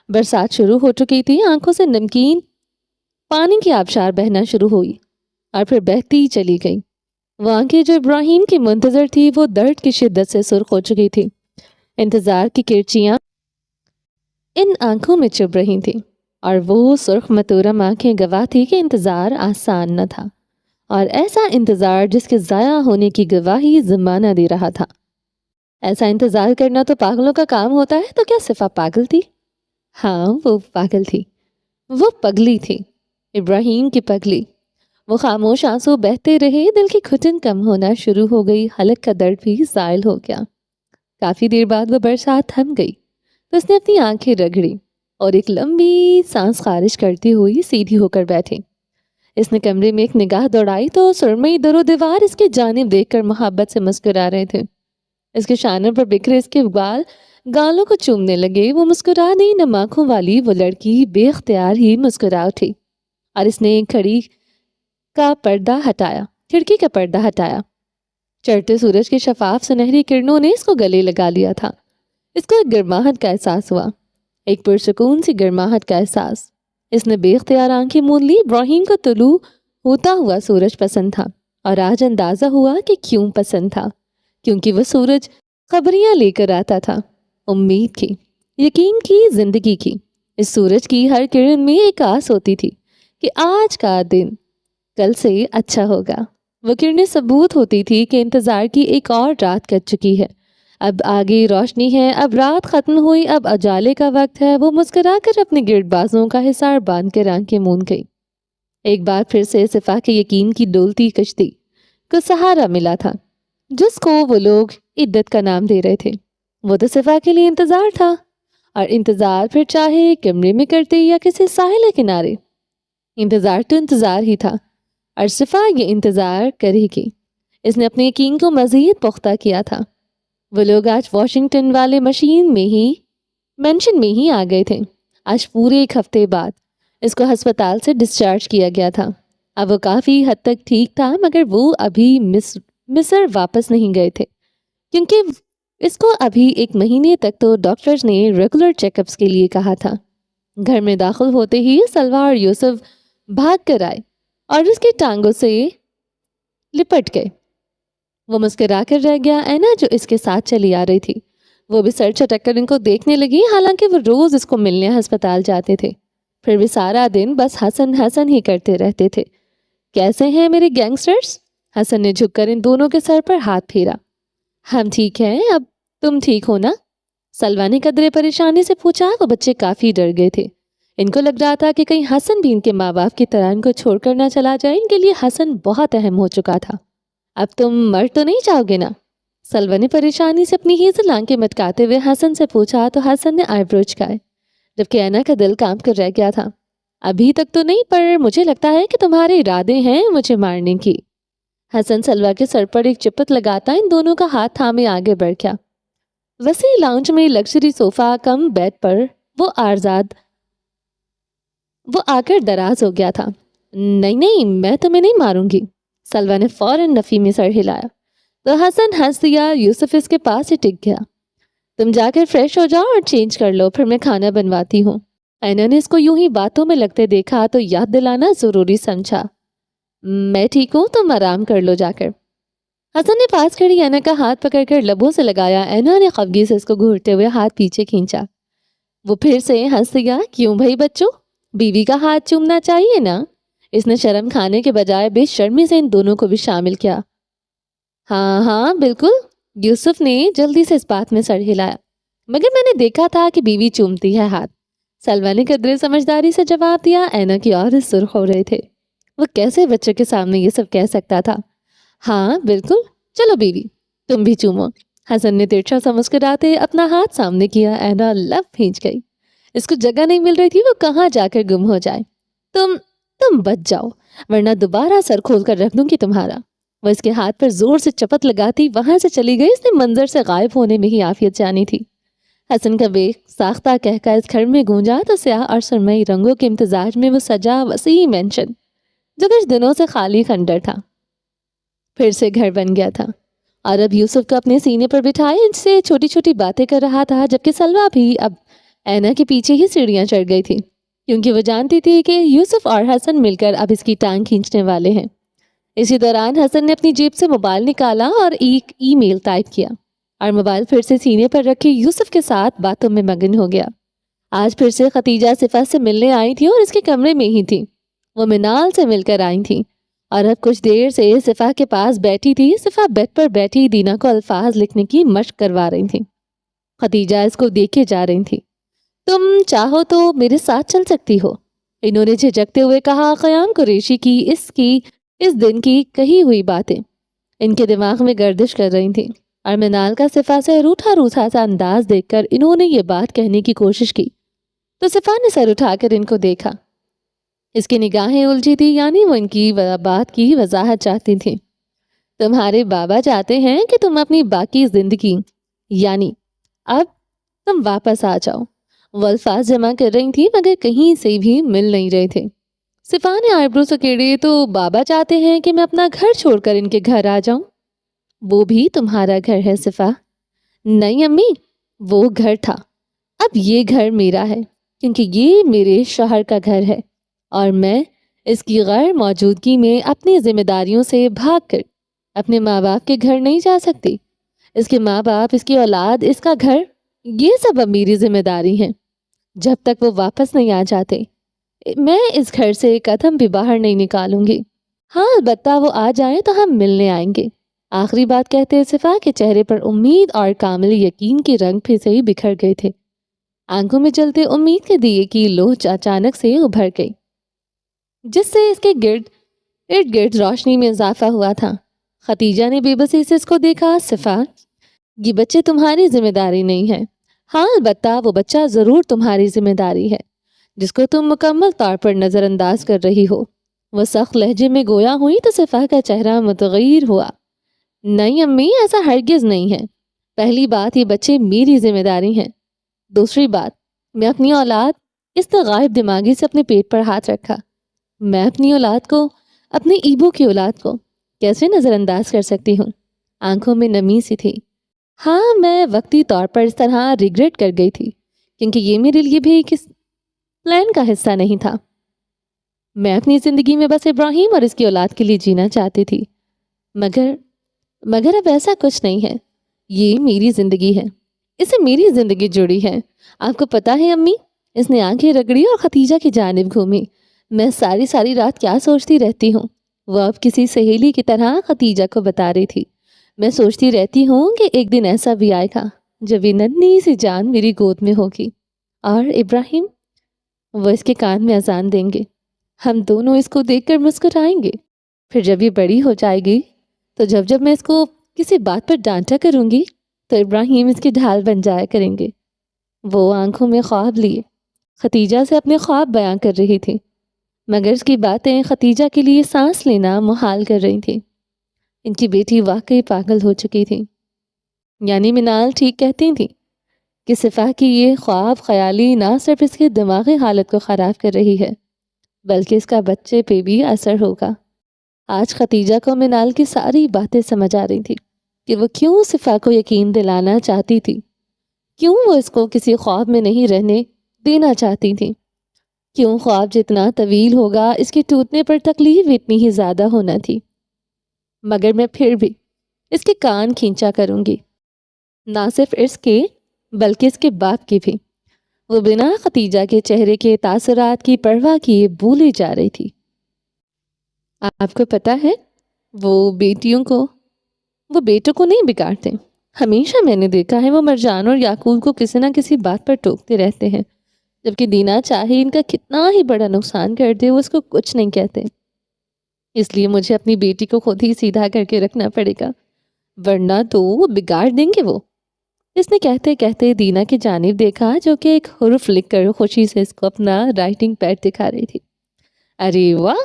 برسات شروع ہو چکی تھی۔ آنکھوں سے نمکین پانی کی آبشار بہنا شروع ہوئی اور پھر بہتی چلی گئی۔ وہ آنکھیں جو ابراہیم کی منتظر تھی وہ درد کی شدت سے سرخ ہو چکی تھی۔ انتظار کی کرچیاں ان آنکھوں میں چبھ رہی تھیں، اور وہ سرخ متورم آنکھیں گواہ تھی کہ انتظار آسان نہ تھا، اور ایسا انتظار جس کے ضائع ہونے کی گواہی زمانہ دے رہا تھا۔ ایسا انتظار کرنا تو پاگلوں کا کام ہوتا ہے۔ تو کیا صفا پاگل تھی؟ ہاں، وہ پاگل تھی، وہ پگلی تھی، ابراہیم کی پگلی۔ وہ خاموش آنسو بہتے رہے، دل کی گھٹن کم ہونا شروع ہو گئی، حلق کا درد بھی زائل ہو گیا۔ کافی دیر بعد وہ برسات تھم گئی تو اس نے اپنی آنکھیں رگڑی اور ایک لمبی سانس خارج کرتی ہوئی سیدھی ہو کر بیٹھی۔ اس نے کمرے میں ایک نگاہ دوڑائی تو سرمئی در و دیوار اس کے جانب دیکھ کر محبت سے مسکرا رہے تھے۔ اس کے شانوں پر بکھرے اس کے بال گالوں کو چومنے لگے۔ وہ مسکرا دی، نم آنکھوں والی وہ لڑکی بے اختیار ہی مسکرا اٹھی، اور اس نے کھڑکی کا پردہ ہٹایا۔ چڑھتے سورج کے شفاف سنہری کرنوں نے اس کو گلے لگا لیا تھا۔ اس کو ایک گرماہٹ کا احساس ہوا، ایک پرسکون سی گرماہٹ کا احساس۔ اس نے بے اختیار آنکھیں موند لی۔ ابراہیم کو طلوع ہوتا ہوا سورج پسند تھا، اور آج اندازہ ہوا کہ کیوں پسند تھا، کیونکہ وہ سورج خبریاں لے کر آتا تھا، امید کی، یقین کی، زندگی کی۔ اس سورج کی ہر کرن میں ایک آس ہوتی تھی کہ آج کا دن کل سے اچھا ہوگا۔ وہ کرنیں ثبوت ہوتی تھی کہ انتظار کی ایک اور رات کٹ چکی ہے، اب آگے روشنی ہے، اب رات ختم ہوئی، اب اجالے کا وقت ہے۔ وہ مسکرا کر اپنے گرد بازوں کا حصار باندھ کر آنکھیں موند گئی۔ ایک بار پھر سے صفا کے یقین کی ڈولتی کشتی کو سہارا ملا تھا، جس کو وہ لوگ عدت کا نام دے رہے تھے۔ وہ تو صفا کے لیے انتظار تھا، اور انتظار پھر چاہے کمرے میں کرتے یا کسی ساحل کنارے، انتظار تو انتظار ہی تھا، اور صفا یہ انتظار کرے گی۔ اس نے اپنے یقین کو مزید پختہ کیا تھا۔ وہ لوگ آج واشنگٹن والے مینشن میں ہی آ گئے تھے۔ آج پورے ایک ہفتے بعد اس کو ہسپتال سے ڈسچارج کیا گیا تھا۔ اب وہ کافی حد تک ٹھیک تھا، مگر وہ ابھی مصر واپس نہیں گئے تھے، کیونکہ اس کو ابھی 1 مہینے تک تو ڈاکٹرز نے ریگولر چیک اپس کے لیے کہا تھا۔ گھر میں داخل ہوتے ہی سلوا اور یوسف بھاگ کر آئے اور اس کی ٹانگوں سے لپٹ گئے۔ وہ مسکرا کر رہ گیا۔ اینا جو اس کے ساتھ چلی آ رہی تھی، وہ بھی سر چٹک کر ان کو دیکھنے لگی، حالانکہ وہ روز اس کو ملنے ہسپتال جاتے تھے، پھر بھی سارا دن بس حسن ہی کرتے رہتے تھے۔ کیسے ہیں میرے گینگسٹرز؟ حسن نے جھک کر ان دونوں کے سر پر ہاتھ پھیرا۔ ہم ٹھیک ہیں، اب تم ٹھیک ہو نا؟ سلوہ نے قدرے پریشانی سے پوچھا۔ وہ بچے کافی ڈر گئے تھے۔ ان کو لگ رہا تھا کہ کہیں حسن بھی ان کے ماں باپ کی طرح ان کو چھوڑ کر نہ چلا جائے۔ ان کے لیے حسن بہت اہم ہو چکا تھا۔ اب تم مر تو نہیں جاؤ گے نا؟ سلوہ نے پریشانی سے اپنی ہیزل آنکھیں مٹکاتے ہوئے حسن سے پوچھا تو حسن نے آئی برو جھکائے، جبکہ اینا کا دل کانپ کر رہ گیا تھا۔ ابھی تک تو نہیں، پر مجھے لگتا ہے کہ تمہارے ارادے ہیں مجھے مارنے کی۔ حسن سلوہ کے سر پر ایک چپت لگاتا ان دونوں کا ہاتھ تھامے آگے بڑھ گیا۔ وسیع لاؤنج میں لگژری صوفہ کم بیڈ پر وہ آ کر دراز ہو گیا تھا۔ نہیں، میں تمہیں نہیں ماروں گی۔ سلوہ نے فوراً نفی میں سر ہلایا تو حسن ہنس دیا۔ یوسف اس کے پاس ہی ٹک گیا۔ تم جا کر فریش ہو جاؤ اور چینج کر لو، پھر میں کھانا بنواتی ہوں۔ اینا نے اس کو یوں ہی باتوں میں لگتے دیکھا تو یاد دلانا ضروری سمجھا۔ میں ٹھیک ہوں، تم آرام کر لو جا کر۔ حسن نے پاس کھڑی اینا کا ہاتھ پکڑ کر لبوں سے لگایا۔ اینا نے خفگی سے اس کو گھورتے ہوئے ہاتھ پیچھے کھینچا۔ وہ پھر سے ہنس دیا۔ کیوں بھائی بچوں، بیوی کا ہاتھ چومنا چاہیے نا؟ اس نے شرم کھانے کے بجائے بے شرمی سے ان دونوں کو بھی شامل کیا۔ ہاں بالکل، یوسف نے جلدی سے اس بات میں سر ہلایا، مگر میں نے دیکھا تھا کہ بیوی چومتی ہے ہاتھ۔ سلوہ نے قدرے سمجھداری سے جواب دیا۔ اینا کی اور سرخ ہو رہے تھے۔ وہ کیسے بچوں کے سامنے یہ سب کہہ سکتا تھا؟ ہاں بالکل، چلو بیوی تم بھی چومو۔ حسن نے ترچھا سا مسکراتے اپنا ہاتھ سامنے کیا۔ اینا لب بھینچ گئی۔ اس کو جگہ نہیں مل رہی تھی وہ کہاں جا کر گم ہو جائے۔ تم بچ جاؤ ورنہ دوبارہ سر کھول کر رکھ دوں گی تمہارا۔ وہ اس کے ہاتھ پر زور سے چپت لگاتی وہاں سے چلی گئی۔ اس نے منظر سے غائب ہونے میں ہی عافیت جانی تھی۔ حسن کا بے ساختہ کہکا اس گھر میں گونجا تو سیاہ اور سرمئی رنگوں کے امتزاج میں وہ سجا وسیع مینشن جو کچھ دنوں سے خالی کھنڈر تھا پھر سے گھر بن گیا تھا۔ اور اب یوسف کو اپنے سینے پر بٹھائے ان سے چھوٹی چھوٹی باتیں کر رہا تھا، جبکہ سلوہ بھی اب اینا کے پیچھے ہی سیڑھیاں چڑھ گئی تھی، کیونکہ وہ جانتی تھی کہ یوسف اور حسن مل کر اب اس کی ٹانگ کھینچنے والے ہیں۔ اسی دوران حسن نے اپنی جیب سے موبائل نکالا اور ایک ای میل ٹائپ کیا اور موبائل پھر سے سینے پر رکھے یوسف کے ساتھ باتوں میں مگن ہو گیا۔ آج پھر سے ختیجہ صفا سے ملنے آئی تھی اور اس کے کمرے میں ہی تھی۔ وہ منال سے مل کر آئی تھی اور اب کچھ دیر سے صفا کے پاس بیٹھی تھی۔ صفا بیڈ پر بیٹھی دینا کو الفاظ لکھنے کی مشق کروا رہی تھی۔ ختیجہ اس کو دیکھے جا رہی تھی۔ تم چاہو تو میرے ساتھ چل سکتی ہو، انہوں نے جھجکتے ہوئے کہا۔ قیام قریشی کی اس دن کی کہی ہوئی باتیں ان کے دماغ میں گردش کر رہی تھیں، اور منال کا صفا سے روٹھا روٹھا سا انداز دیکھ کر انہوں نے یہ بات کہنے کی کوشش کی تو صفا نے سر اٹھا کر ان کو دیکھا۔ اس کی نگاہیں الجھی تھی، یعنی وہ ان کی بات کی وضاحت چاہتی تھی۔ تمہارے بابا چاہتے ہیں کہ تم اپنی باقی زندگی یعنی اب تم واپس آ جاؤ۔ وہ الفاظ جمع کر رہی تھی مگر کہیں سے بھی مل نہیں رہے تھے۔ صفا نے آئی برو سکیڑے تو بابا چاہتے ہیں کہ میں اپنا گھر چھوڑ کر ان کے گھر آ جاؤں۔ وہ بھی تمہارا گھر ہے صفا؟ نہیں امی، وہ گھر تھا، اب یہ گھر میرا ہے، کیونکہ یہ میرے شوہر کا گھر ہے اور میں اس کی غیر موجودگی میں اپنی ذمہ داریوں سے بھاگ کر اپنے ماں باپ کے گھر نہیں جا سکتی۔ اس کے ماں باپ، اس کی اولاد، اس کا گھر، یہ سب اب میری ذمہ داری ہیں۔ جب تک وہ واپس نہیں آ جاتے میں اس گھر سے قدم بھی باہر نہیں نکالوں گی۔ ہاں البتہ وہ آ جائیں تو ہم ملنے آئیں گے۔ آخری بات کہتے صفا کے چہرے پر امید اور کامل یقین کے رنگ پھر سے ہی بکھر گئے تھے۔ آنکھوں میں جلتے امید کے دیے کی لو اچانک سے ابھر گئی، جس سے اس کے ارد گرد روشنی میں اضافہ ہوا تھا۔ ختیجہ نے بے بسی سے اس کو دیکھا۔ صفا، یہ بچے تمہاری ذمہ داری نہیں ہے۔ ہاں البتہ وہ بچہ ضرور تمہاری ذمہ داری ہے جس کو تم مکمل طور پر نظر انداز کر رہی ہو۔ وہ سخت لہجے میں گویا ہوئی تو صفا کا چہرہ متغیر ہوا۔ نہیں امی، ایسا ہرگز نہیں ہے۔ پہلی بات، یہ بچے میری ذمہ داری ہیں۔ دوسری بات، میں اپنی اولاد، اس نے غائب دماغی سے اپنے پیٹ پر ہاتھ رکھا، میں اپنی اولاد کو، اپنے ایبو کی اولاد کو کیسے نظر انداز کر سکتی ہوں؟ آنکھوں میں نمی سی تھی۔ ہاں میں وقتی طور پر اس طرح ریگریٹ کر گئی تھی کیونکہ یہ میرے لیے بھی کس پلان کا حصہ نہیں تھا۔ میں اپنی زندگی میں بس ابراہیم اور اس کی اولاد کے لیے جینا چاہتی تھی، مگر اب ایسا کچھ نہیں ہے۔ یہ میری زندگی ہے، اس سے میری زندگی جڑی ہے۔ آپ کو پتہ ہے امی، اس نے آنکھیں رگڑی اور ختیجہ کی جانب گھومی، میں ساری رات کیا سوچتی رہتی ہوں وہ اب کسی سہیلی کی طرح خدیجہ کو بتا رہی تھی، میں سوچتی رہتی ہوں کہ ایک دن ایسا بھی آئے گا جب یہ ننھی سی جان میری گود میں ہوگی، اور ابراہیم وہ اس کے کان میں اذان دیں گے، ہم دونوں اس کو دیکھ کر مسکرائیں گے۔ پھر جب یہ بڑی ہو جائے گی تو جب میں اس کو کسی بات پر ڈانٹا کروں گی تو ابراہیم اس کی ڈھال بن جایا کریں گے۔ وہ آنکھوں میں خواب لیے خدیجہ سے اپنے خواب بیان کر رہی تھی، مگر اس کی باتیں خدیجہ کے لیے سانس لینا محال کر رہی تھیں۔ ان کی بیٹی واقعی پاگل ہو چکی تھی، یعنی منال ٹھیک کہتی تھی کہ صفا کی یہ خواب خیالی نہ صرف اس کی دماغی حالت کو خراب کر رہی ہے بلکہ اس کا بچے پہ بھی اثر ہوگا۔ آج خدیجہ کو منال کی ساری باتیں سمجھ آ رہی تھی کہ وہ کیوں صفا کو یقین دلانا چاہتی تھی، کیوں وہ اس کو کسی خواب میں نہیں رہنے دینا چاہتی تھی، کیوں خواب جتنا طویل ہوگا اس کے ٹوٹنے پر تکلیف اتنی ہی زیادہ ہونا تھی۔ مگر میں پھر بھی اس کے کان کھینچا کروں گی، نہ صرف اس کے بلکہ اس کے باپ کی بھی۔ وہ بنا خدیجہ کے چہرے کے تاثرات کی پرواہ کیے بھولی جا رہی تھی۔ آپ کو پتہ ہے وہ بیٹوں کو نہیں بگاڑتے، ہمیشہ میں نے دیکھا ہے وہ مرجان اور یعقوب کو کسی نہ کسی بات پر ٹوکتے رہتے ہیں، جبکہ دینا چاہے ان کا کتنا ہی بڑا نقصان کر دے وہ اس کو کچھ نہیں کہتے۔ اس لیے مجھے اپنی بیٹی کو خود ہی سیدھا کر کے رکھنا پڑے گا، ورنہ تو وہ بگاڑ دیں گے وہ۔ اس نے کہتے کہتے دینا کی جانب دیکھا جو کہ ایک حرف لکھ کر خوشی سے اس کو اپنا رائٹنگ پیڈ دکھا رہی تھی۔ ارے واہ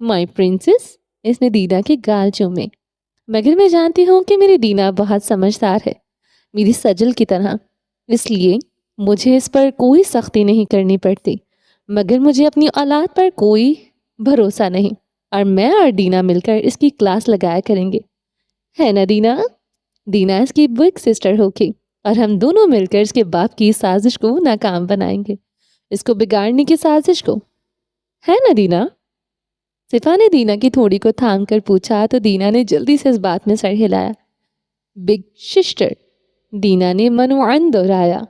مائی پرنسس، اس نے دینا کے گال چومے۔ مگر میں جانتی ہوں کہ میری دینا بہت سمجھدار ہے، میری سجل کی طرح، اس لیے مجھے اس پر کوئی سختی نہیں کرنی پڑتی، مگر مجھے اپنی اولاد پر کوئی بھروسہ نہیں، اور میں اور دینا مل کر اس کی کلاس لگایا کریں گے، ہے نا دینا؟ دینا اس کی بگ سسٹر ہوگی اور ہم دونوں مل کر اس کے باپ کی سازش کو ناکام بنائیں گے، اس کو بگاڑنے کی سازش کو، ہے نا دینا؟ صفا نے دینا کی تھوڑی کو تھام کر پوچھا تو دینا نے جلدی سے اس بات میں سر ہلایا۔ بگ سسٹر، دینا نے منوعاً دہرایا۔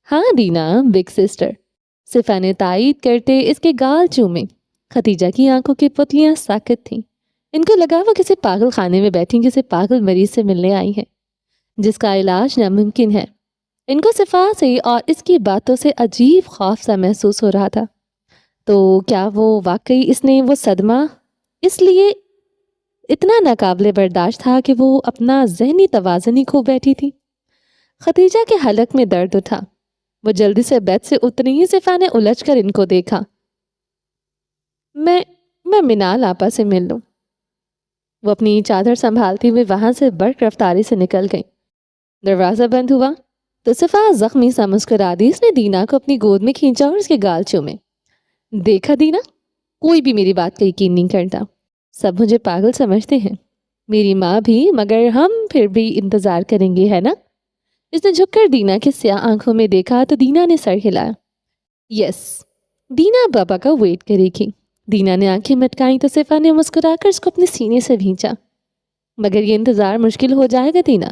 ہاں دینا، بگ سسٹر، صفا نے تائید کرتے اس کے گال چومے۔ خدیجہ کی آنکھوں کی پتلیاں ساکت تھیں، ان کو لگا وہ کسی پاگل خانے میں بیٹھی کسی پاگل مریض سے ملنے آئی ہیں جس کا علاج ناممکن ہے۔ ان کو صفا سے اور اس کی باتوں سے عجیب خوف سا محسوس ہو رہا تھا، تو کیا وہ واقعی اس نے وہ صدمہ اس لیے اتنا ناقابل برداشت تھا کہ وہ اپنا ذہنی توازن ہی کھو بیٹھی تھی؟ خدیجہ کے حلق میں درد اٹھا، وہ جلدی سے بیت سے اتری ہی صفا نے الجھ کر ان کو دیکھا۔ میں منال آپا سے مل لوں۔ وہ اپنی چادر سنبھالتی ہوئے وہاں سے برق رفتاری سے نکل گئی۔ دروازہ بند ہوا تو صفا زخمی سا مسکرا دی، اس نے دینا کو اپنی گود میں کھینچا اور اس کے گال چومے۔ دیکھا دینا، کوئی بھی میری بات کا یقین نہیں کرتا، سب مجھے پاگل سمجھتے ہیں، میری ماں بھی، مگر ہم پھر بھی انتظار کریں گے، ہے نا؟ اس نے جھک کر دینا کے سیاہ آنکھوں میں دیکھا تو دینا نے سر ہلایا۔ یس، دینا بابا کا ویٹ کرے گی۔ دینا نے آنکھیں مٹکائیں تو صفا نے مسکرا کر اس کو اپنے سینے سے بھینچا۔ مگر یہ انتظار مشکل ہو جائے گا دینا،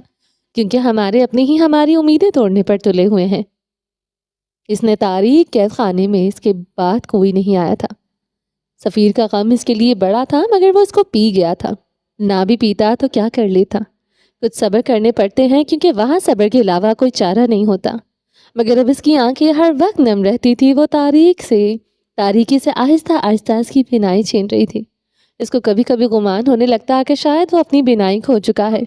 کیونکہ ہمارے اپنے ہی ہماری امیدیں توڑنے پر تلے ہوئے ہیں۔ اس نے تاریک قید خانے میں اس کے بعد کوئی نہیں آیا تھا۔ سفیر کا غم اس کے لیے بڑا تھا، مگر وہ اس کو پی گیا تھا، نہ بھی پیتا تو کیا کر لیتا۔ کچھ صبر کرنے پڑتے ہیں کیونکہ وہاں صبر کے علاوہ کوئی چارہ نہیں ہوتا۔ مگر اب اس کی آنکھیں ہر وقت نم رہتی تھی، وہ تاریکی سے آہستہ آہستہ اس کی بینائی چھین رہی تھی۔ اس کو کبھی کبھی گمان ہونے لگتا کہ شاید وہ اپنی بینائی کھو چکا ہے،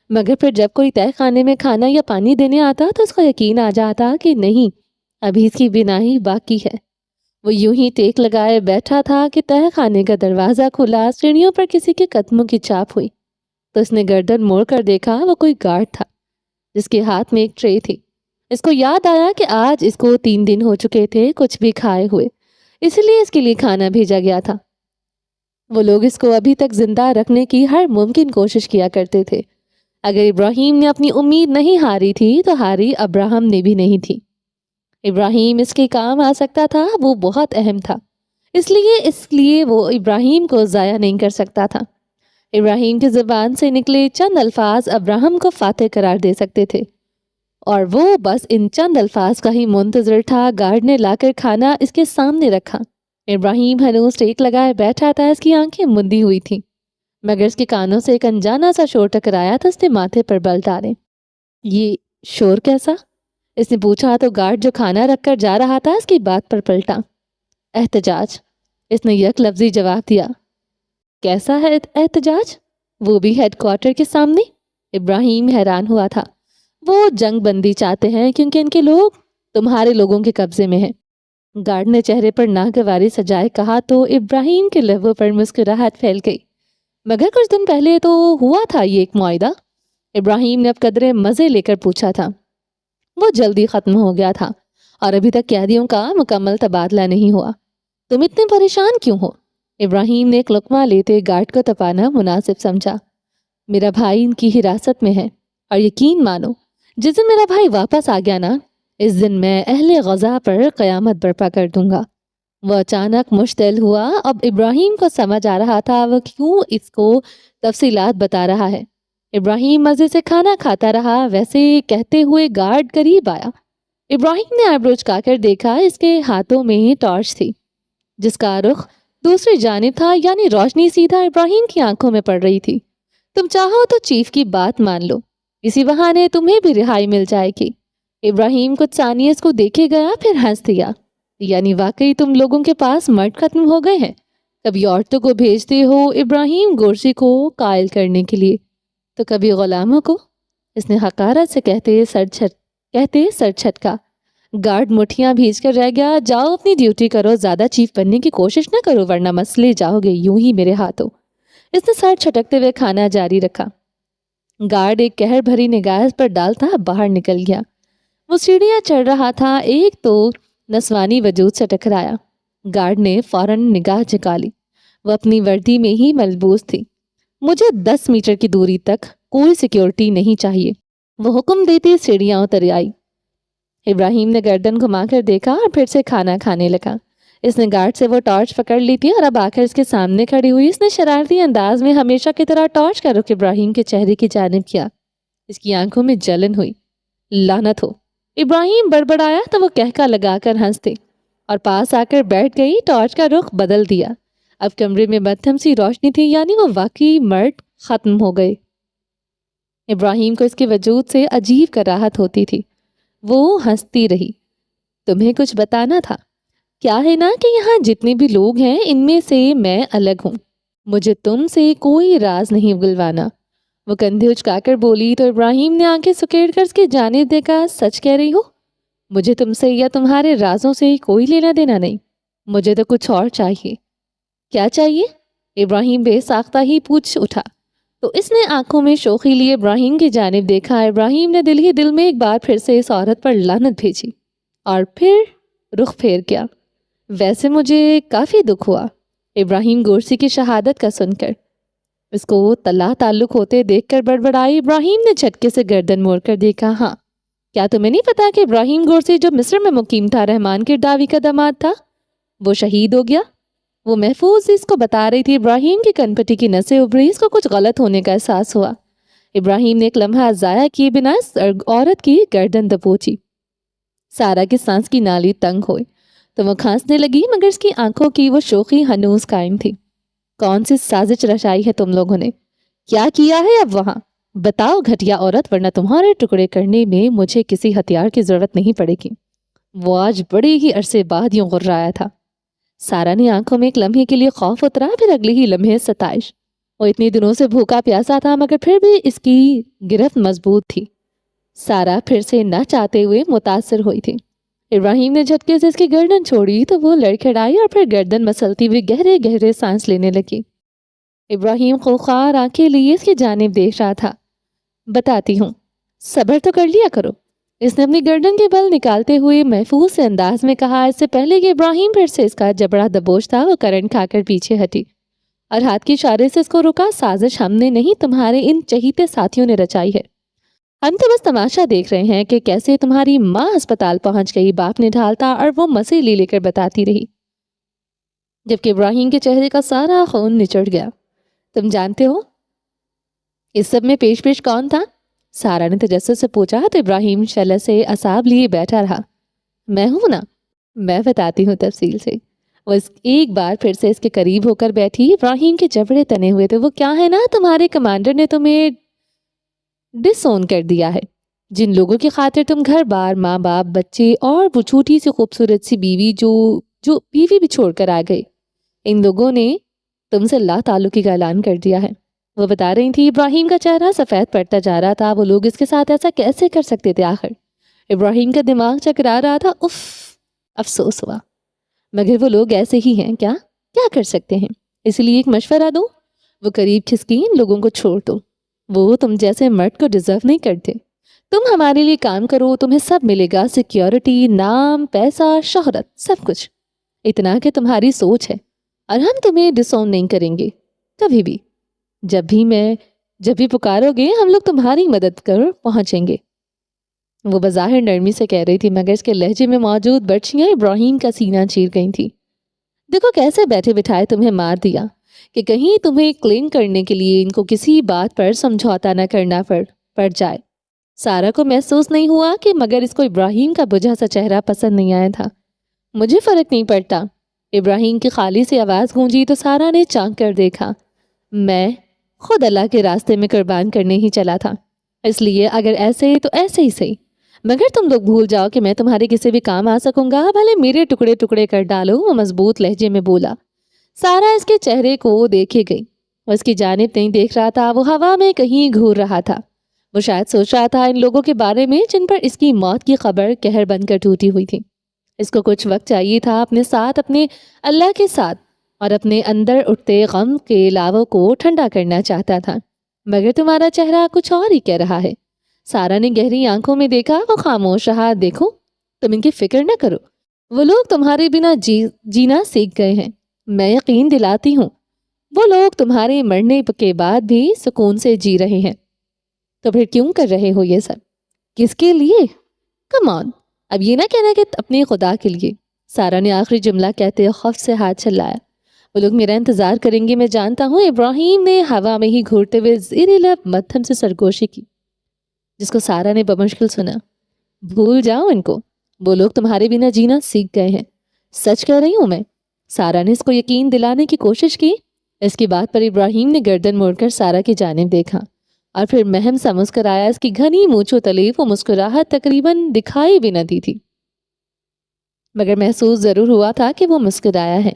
مگر پھر جب کوئی تہہ خانے میں کھانا یا پانی دینے آتا تو اس کو یقین آ جاتا کہ نہیں، ابھی اس کی بینائی باقی ہے۔ وہ یوں ہی ٹیک لگائے بیٹھا تھا کہ تہہ خانے کا دروازہ کھلا، سیڑھیوں پر کسی کے قدموں کی چاپ ہوئی تو اس نے گردن موڑ کر دیکھا، وہ کوئی گارڈ تھا جس کے ہاتھ میں ایک ٹرے تھی۔ اس کو یاد آیا کہ آج اس کو 3 دن ہو چکے تھے کچھ بھی کھائے ہوئے، اسی لیے اس کے لیے کھانا بھیجا گیا تھا۔ وہ لوگ اس کو ابھی تک زندہ رکھنے کی ہر ممکن کوشش کیا کرتے تھے۔ اگر ابراہیم نے اپنی امید نہیں ہاری تھی تو ہاری ابراہم نے بھی نہیں تھی۔ ابراہیم اس کے کام آ سکتا تھا، وہ بہت اہم تھا، اس لیے وہ ابراہیم کو ضائع نہیں کر سکتا تھا۔ ابراہیم کی زبان سے نکلے چند الفاظ ابراہم کو فاتح قرار دے سکتے تھے، اور وہ بس ان چند الفاظ کا ہی منتظر تھا۔ گارڈ نے لا کر کھانا اس کے سامنے رکھا۔ ابراہیم ہنوز ٹیک لگائے بیٹھا تھا، اس کی آنکھیں مندی ہوئی تھیں، مگر اس کے کانوں سے ایک انجانا سا شور ٹکرایا تھا۔ اس نے ماتھے پر بل ڈالے۔ یہ شور کیسا؟ اس نے پوچھا تو گارڈ جو کھانا رکھ کر جا رہا تھا اس کی بات پر پلٹا۔ احتجاج، اس نے یک لفظی جواب دیا۔ کیسا ہے احتجاج؟ وہ بھی ہیڈ کوارٹر کے سامنے؟ ابراہیم حیران ہوا تھا۔ وہ جنگ بندی چاہتے ہیں کیونکہ ان کے لوگ تمہارے لوگوں کے قبضے میں ہیں۔ گارڈ نے چہرے پر ناگواری سجائے کہا تو ابراہیم کے لبوں پر مسکراہٹ پھیل گئی۔ مگر کچھ دن پہلے تو ہوا تھا یہ ایک معاہدہ؟ ابراہیم نے اب قدرے مزے لے کر پوچھا تھا۔ وہ جلدی ختم ہو گیا تھا اور ابھی تک قیدیوں کا مکمل تبادلہ نہیں ہوا۔ تم اتنے پریشان کیوں ہو؟ ابراہیم نے ایک لقمہ لیتے گارڈ کو تپانا مناسب سمجھا۔ میرا بھائی ان کی حراست میں ہے، اور یقین مانو جس دن میرا بھائی واپس آ گیا نا، اس دن میں اہل غزہ پر قیامت برپا کر دوں گا۔ وہ اچانک مشتعل ہوا۔ اب ابراہیم کو سمجھ آ رہا تھا وہ کیوں اس کو تفصیلات بتا رہا ہے۔ ابراہیم مزے سے کھانا کھاتا رہا۔ ویسے کہتے ہوئے گارڈ قریب آیا۔ ابراہیم نے آئیبرو جھکا کر دیکھا، اس کے ہاتھوں میں ٹارچ تھی جس کا رخ دوسری جانب تھا، یعنی روشنی سیدھا ابراہیم کی آنکھوں میں پڑ رہی تھی۔ تم چاہو تو چیف کی بات مان لو، اسی بہانے تمہیں بھی رہائی مل جائے گی۔ ابراہیم کچھ ثانیے اس کو دیکھے گیا، پھر ہنس دیا۔ یعنی واقعی تم لوگوں کے پاس مرد ختم ہو گئے ہیں؟ کبھی عورتوں کو بھیجتے ہو ابراہیم گورسی کو قائل کرنے کے لیے، تو کبھی غلاموں کو؟ اس نے حقارت سے کہتے سر چھٹکا۔ گارڈ مٹھیاں بھیج کر رہ گیا۔ جاؤ اپنی ڈیوٹی کرو، زیادہ چیف بننے کی کوشش نہ کرو ورنہ مسلے جاؤ گے یوں ہی میرے ہاتھوں۔ اس نے سر چھٹکتے ہوئے کھانا جاری رکھا۔ گارڈ ایک قہر بھری نگاہ پر ڈالتا باہر نکل گیا۔ وہ سیڑھیاں چڑھ رہا تھا، ایک تو نسوانی وجود سے ٹکرایا۔ گارڈ نے فوراً نگاہ جھکا لی۔ وہ اپنی وردی میں ہی ملبوس تھی۔ مجھے 10 میٹر کی دوری تک کوئی سیکیورٹی نہیں چاہیے، وہ حکم دیتی سیڑھیاں اتر آئی۔ ابراہیم نے گردن گھما کر دیکھا اور پھر سے کھانا کھانے لگا۔ اس نے گارڈ سے وہ ٹارچ پکڑ لی تھی اور اب آ کر اس کے سامنے کھڑی ہوئی۔ اس نے شرارتی انداز میں ہمیشہ کی طرح ٹارچ کا رخ ابراہیم کے چہرے کی جانب کیا۔ اس کی آنکھوں میں جلن ہوئی۔ لعنت ہو! ابراہیم بڑبڑایا تو وہ کہکا لگا کر ہنس دے اور پاس آ کر بیٹھ گئی۔ ٹارچ کا رخ بدل دیا۔ اب کمرے میں مدھم سی روشنی تھی، یعنی وہ واقعی مرد ختم ہو گئے۔ ابراہیم کو اس کے وجود سے عجیب کراہت ہوتی تھی۔ وہ ہنستی رہی۔ تمہیں کچھ بتانا تھا؟ کیا ہے نا کہ یہاں جتنے بھی لوگ ہیں ان میں سے میں الگ ہوں، مجھے تم سے کوئی راز نہیں اگلوانا۔ وہ کندھے اچکا کر بولی تو ابراہیم نے آنکھیں سکیڑ کر اس کی جانب دیکھا۔ سچ کہہ رہی ہو؟ مجھے تم سے یا تمہارے رازوں سے کوئی لینا دینا نہیں، مجھے تو کچھ اور چاہیے۔ کیا چاہیے؟ ابراہیم بے ساختہ ہی پوچھ اٹھا۔ تو اس نے آنکھوں میں شوخی لیے ابراہیم کی جانب دیکھا۔ ابراہیم نے دل ہی دل میں ایک بار پھر سے اس عورت پر لعنت بھیجی اور پھر رخ پھیر گیا۔ ویسے مجھے کافی دکھ ہوا ابراہیم گورسی کی شہادت کا سن کر۔ اس کو طلاق تعلق ہوتے دیکھ کر بڑبڑائی۔ ابراہیم نے جھٹکے سے گردن موڑ کر دیکھا۔ ہاں، کیا تمہیں نہیں پتا کہ ابراہیم گورسی جو مصر میں مقیم تھا رحمان کرداوی کا داماد تھا؟ وہ شہید ہو گیا۔ وہ محفوظ اس کو بتا رہی تھی۔ ابراہیم کی کنپٹی کی نسیں ابھری۔ اس کو کچھ غلط ہونے کا احساس ہوا۔ ابراہیم نے ایک لمحہ ضائع کیے بنا عورت کی گردن دبوچی۔ سارا کی سانس کی نالی تنگ ہوئی تو وہ کھانسنے لگی، مگر اس کی آنکھوں کی وہ شوخی ہنوز قائم تھی۔ کون سی سازش رچائی ہے تم لوگوں نے؟ کیا کیا ہے اب وہاں؟ بتاؤ گھٹیا عورت، ورنہ تمہارے ٹکڑے کرنے میں مجھے کسی ہتھیار کی ضرورت نہیں پڑے گی۔ وہ آج بڑے ہی عرصے بعد یوں غرایا تھا۔ سارا نے آنکھوں میں ایک لمحے کے لیے خوف اترا، پھر اگلے ہی لمحے ستائش۔ وہ اتنی دنوں سے بھوکا پیاسا تھا مگر پھر بھی اس کی گرفت مضبوط تھی۔ سارا پھر سے نہ چاہتے ہوئے متاثر ہوئی تھی۔ ابراہیم نے جھٹکے سے اس کی گردن چھوڑی تو وہ لڑکھڑائی اور پھر گردن مسلتی ہوئی گہرے گہرے سانس لینے لگی۔ ابراہیم خوخار آنکھیں لیے اس کی جانب دیکھ رہا تھا۔ بتاتی ہوں، صبر تو کر لیا کرو، اس نے اپنی گردن کے بل نکالتے ہوئے محفوظ سے انداز میں کہا۔ اس سے پہلے کہ ابراہیم پھر سے اس کا جبڑا دبوچ تھا، وہ کرنٹ کھا کر پیچھے ہٹی اور ہاتھ کی اشارے سے اس کو رکا۔ سازش ہم نے نہیں، تمہارے ان چہیتے ساتھیوں نے رچائی ہے۔ ہم تو بس تماشا دیکھ رہے ہیں کہ کیسے تمہاری ماں اسپتال پہنچ گئی، باپ نے ڈھالتا اور وہ مسئلے لے لے کر بتاتی رہی، جبکہ ابراہیم کے چہرے کا سارا خون نچڑ گیا۔ تم جانتے ہو اس سب میں پیش کون تھا؟ سارا نے تجسس سے پوچھا تو ابراہیم شلہ سے اعصاب لیے بیٹھا رہا۔ میں ہوں نا، میں بتاتی ہوں تفصیل سے۔ وہ ایک بار پھر سے اس کے قریب ہو کر بیٹھی۔ ابراہیم کے جبڑے تنے ہوئے تھے۔ وہ کیا ہے نا، تمہارے کمانڈر نے تمہیں ڈس اون کر دیا ہے۔ جن لوگوں کی خاطر تم گھر بار، ماں باپ، بچے اور وہ چھوٹی سی خوبصورت سی بیوی جو بیوی بھی چھوڑ کر آ گئی، ان لوگوں نے تم سے لا تعلقی کا اعلان کر دیا ہے۔ وہ بتا رہی تھی۔ ابراہیم کا چہرہ سفید پڑتا جا رہا تھا۔ وہ لوگ اس کے ساتھ ایسا کیسے کر سکتے تھے آخر؟ ابراہیم کا دماغ چکرا رہا تھا۔ افسوس ہوا، مگر وہ لوگ ایسے ہی ہیں، کیا کر سکتے ہیں؟ اس لیے ایک مشورہ دوں۔ وہ قریب کھسکی۔ ان لوگوں کو چھوڑ دو، وہ تم جیسے مرد کو ڈیزرو نہیں کرتے۔ تم ہمارے لیے کام کرو، تمہیں سب ملے گا، سیکیورٹی، نام، پیسہ، شہرت، سب کچھ، اتنا کہ تمہاری سوچ ہے، اور ہم تمہیں ڈس اون نہیں کریں گے کبھی بھی۔ جب بھی پکارو گے ہم لوگ تمہاری مدد کر پہنچیں گے۔ وہ بظاہر نرمی سے کہہ رہی تھی، مگر اس کے لہجے میں موجود برچیاں ابراہیم کا سینہ چیر گئی تھی۔ دیکھو کیسے بیٹھے بٹھائے تمہیں مار دیا کہ کہیں تمہیں کلیم کرنے کے لیے ان کو کسی بات پر سمجھوتا نہ کرنا پڑ جائے۔ سارا کو محسوس نہیں ہوا کہ مگر اس کو ابراہیم کا بجھا سا چہرہ پسند نہیں آیا تھا۔ مجھے فرق نہیں پڑتا۔ ابراہیم کی خالی سی آواز گونجی تو سارا نے چانک کر دیکھا۔ میں خود اللہ کے راستے میں قربان کرنے ہی چلا تھا، اس لیے اگر ایسے تو ایسے ہی صحیح، مگر تم لوگ بھول جاؤ کہ میں تمہارے کسی بھی کام آ سکوں گا، بھلے میرے ٹکڑے ٹکڑے کر ڈالو۔ وہ مضبوط لہجے میں بولا۔ سارا اس کے چہرے کو دیکھے گئی۔ وہ اس کی جانب نہیں دیکھ رہا تھا، وہ ہوا میں کہیں گھور رہا تھا۔ وہ شاید سوچ رہا تھا ان لوگوں کے بارے میں جن پر اس کی موت کی خبر قہر بن کر ٹوٹی ہوئی تھی۔ اس کو کچھ وقت چاہیے تھا اپنے ساتھ، اپنے اللہ کے ساتھ، اور اپنے اندر اٹھتے غم کے لاووں کو ٹھنڈا کرنا چاہتا تھا، مگر تمہارا چہرہ کچھ اور ہی کہہ رہا ہے۔ سارا نے گہری آنکھوں میں دیکھا۔ وہ خاموش رہا۔ دیکھو، تم ان کی فکر نہ کرو، وہ لوگ تمہارے بنا جینا سیکھ گئے ہیں۔ میں یقین دلاتی ہوں وہ لوگ تمہارے مرنے کے بعد بھی سکون سے جی رہے ہیں۔ تو پھر کیوں کر رہے ہو یہ سب؟ کس کے لیے؟ کم آن، اب یہ نہ کہنا کہ اپنے خدا کے لیے۔ سارا نے آخری جملہ کہتے خوف سے ہاتھ چلایا۔ وہ لوگ میرا انتظار کریں گے، میں جانتا ہوں۔ ابراہیم نے ہوا میں ہی گھورتے ہوئے زیر لب مدھم سے سرگوشی کی، جس کو سارا نے بمشکل سنا۔ بھول جاؤ ان کو، وہ لوگ تمہارے بنا جینا سیکھ گئے ہیں۔ سچ کہہ رہی ہوں میں۔ سارا نے اس کو یقین دلانے کی کوشش کی۔ اس کی بات پر ابراہیم نے گردن موڑ کر سارا کی جانب دیکھا اور پھر مہم سا مسکرایا۔ اس کی گھنی مونچھوں تلے وہ مسکراہٹ تقریباً دکھائی بھی نہ دی تھی، مگر محسوس ضرور ہوا تھا کہ وہ مسکرایا ہے۔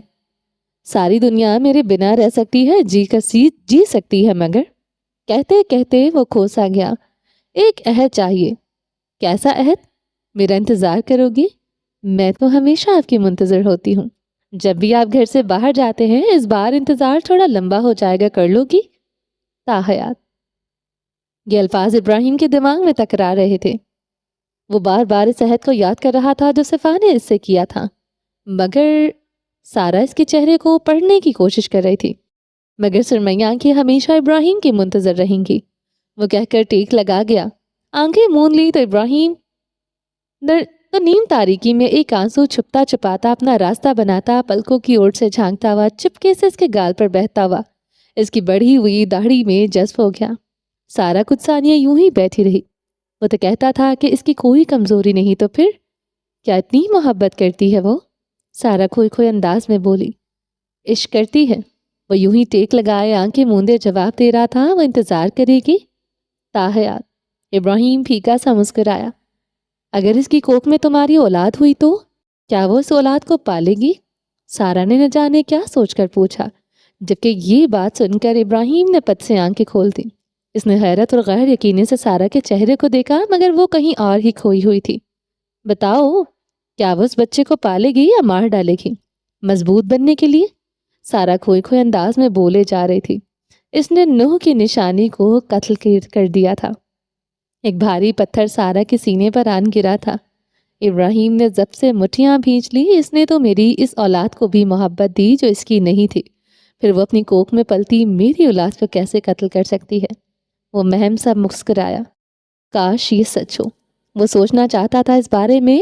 ساری دنیا میرے بنا رہ سکتی ہے، جی سکتی ہے، مگر کہتے کہتے وہ کھوسا گیا۔ ایک عہد چاہیے۔ کیسا عہد؟ میرا انتظار کرو گی؟ میں تو ہمیشہ آپ کی منتظر ہوتی ہوں۔ جب بھی آپ گھر سے باہر جاتے ہیں، اس بار انتظار تھوڑا لمبا ہو جائے گا، کر لو گی؟ تا حیات۔ یہ الفاظ ابراہیم کے دماغ میں ٹکرا رہے تھے۔ وہ بار بار اس عہد کو یاد کر رہا تھا جو صفا نے اس سے کیا تھا، مگر سارا اس کے چہرے کو پڑھنے کی کوشش کر رہی تھی۔ مگر سرمئی آنکھیں ہمیشہ ابراہیم کی منتظر رہیں گی، وہ کہہ کر ٹیک لگا گیا۔ آنکھیں مون لی تو ابراہیم تو نیم تاریکی میں ایک آنسو چھپتا چھپاتا اپنا راستہ بناتا، پلکوں کی اوٹ سے جھانکتا ہوا چپکے سے اس کے گال پر بہتا ہوا اس کی بڑھی ہوئی داڑھی میں جذب ہو گیا۔ سارا کچھ ثانیہ یوں ہی بیٹھی رہی۔ وہ تو کہتا تھا کہ اس کی کوئی کمزوری نہیں، تو پھر کیا اتنی محبت کرتی ہے وہ؟ سارا کھوئی کھوئی انداز میں بولی، عشق کرتی ہے۔ وہ یوں ہی ٹیک لگائے آنکھیں موندے جواب دے رہا تھا، وہ انتظار کرے گی؟ تا حیات۔ ابراہیم پھیکا سا مسکرایا۔ اگر اس کی کوکھ میں تمہاری اولاد ہوئی تو کیا وہ اس اولاد کو پالے گی؟ سارا نے نہ جانے کیا سوچ کر پوچھا، جبکہ یہ بات سن کر ابراہیم نے پت سے آنکھیں کھول دی۔ اس نے حیرت اور غیر یقینی سے سارا کے چہرے کو دیکھا، مگر وہ کہیں اور ہی کھوئی ہوئی تھی۔ بتاؤ، کیا وہ اس بچے کو پالے گی یا مار ڈالے گی؟ مضبوط بننے کے لیے؟ سارا کھوئی کھوئی انداز میں بولے جا رہی تھی۔ اس نے نوح کی نشانی کو قتل کر دیا تھا۔ ایک بھاری پتھر سارا کے سینے پر آن گرا تھا۔ ابراہیم نے ضبط سے مٹھیاں بھینچ لی۔ اس نے تو میری اس اولاد کو بھی محبت دی جو اس کی نہیں تھی، پھر وہ اپنی کوکھ میں پلتی میری اولاد کو کیسے قتل کر سکتی ہے؟ وہ مہم سا مسکرایا۔ کاش یہ سچ ہو۔ وہ سوچنا چاہتا تھا اس بارے میں،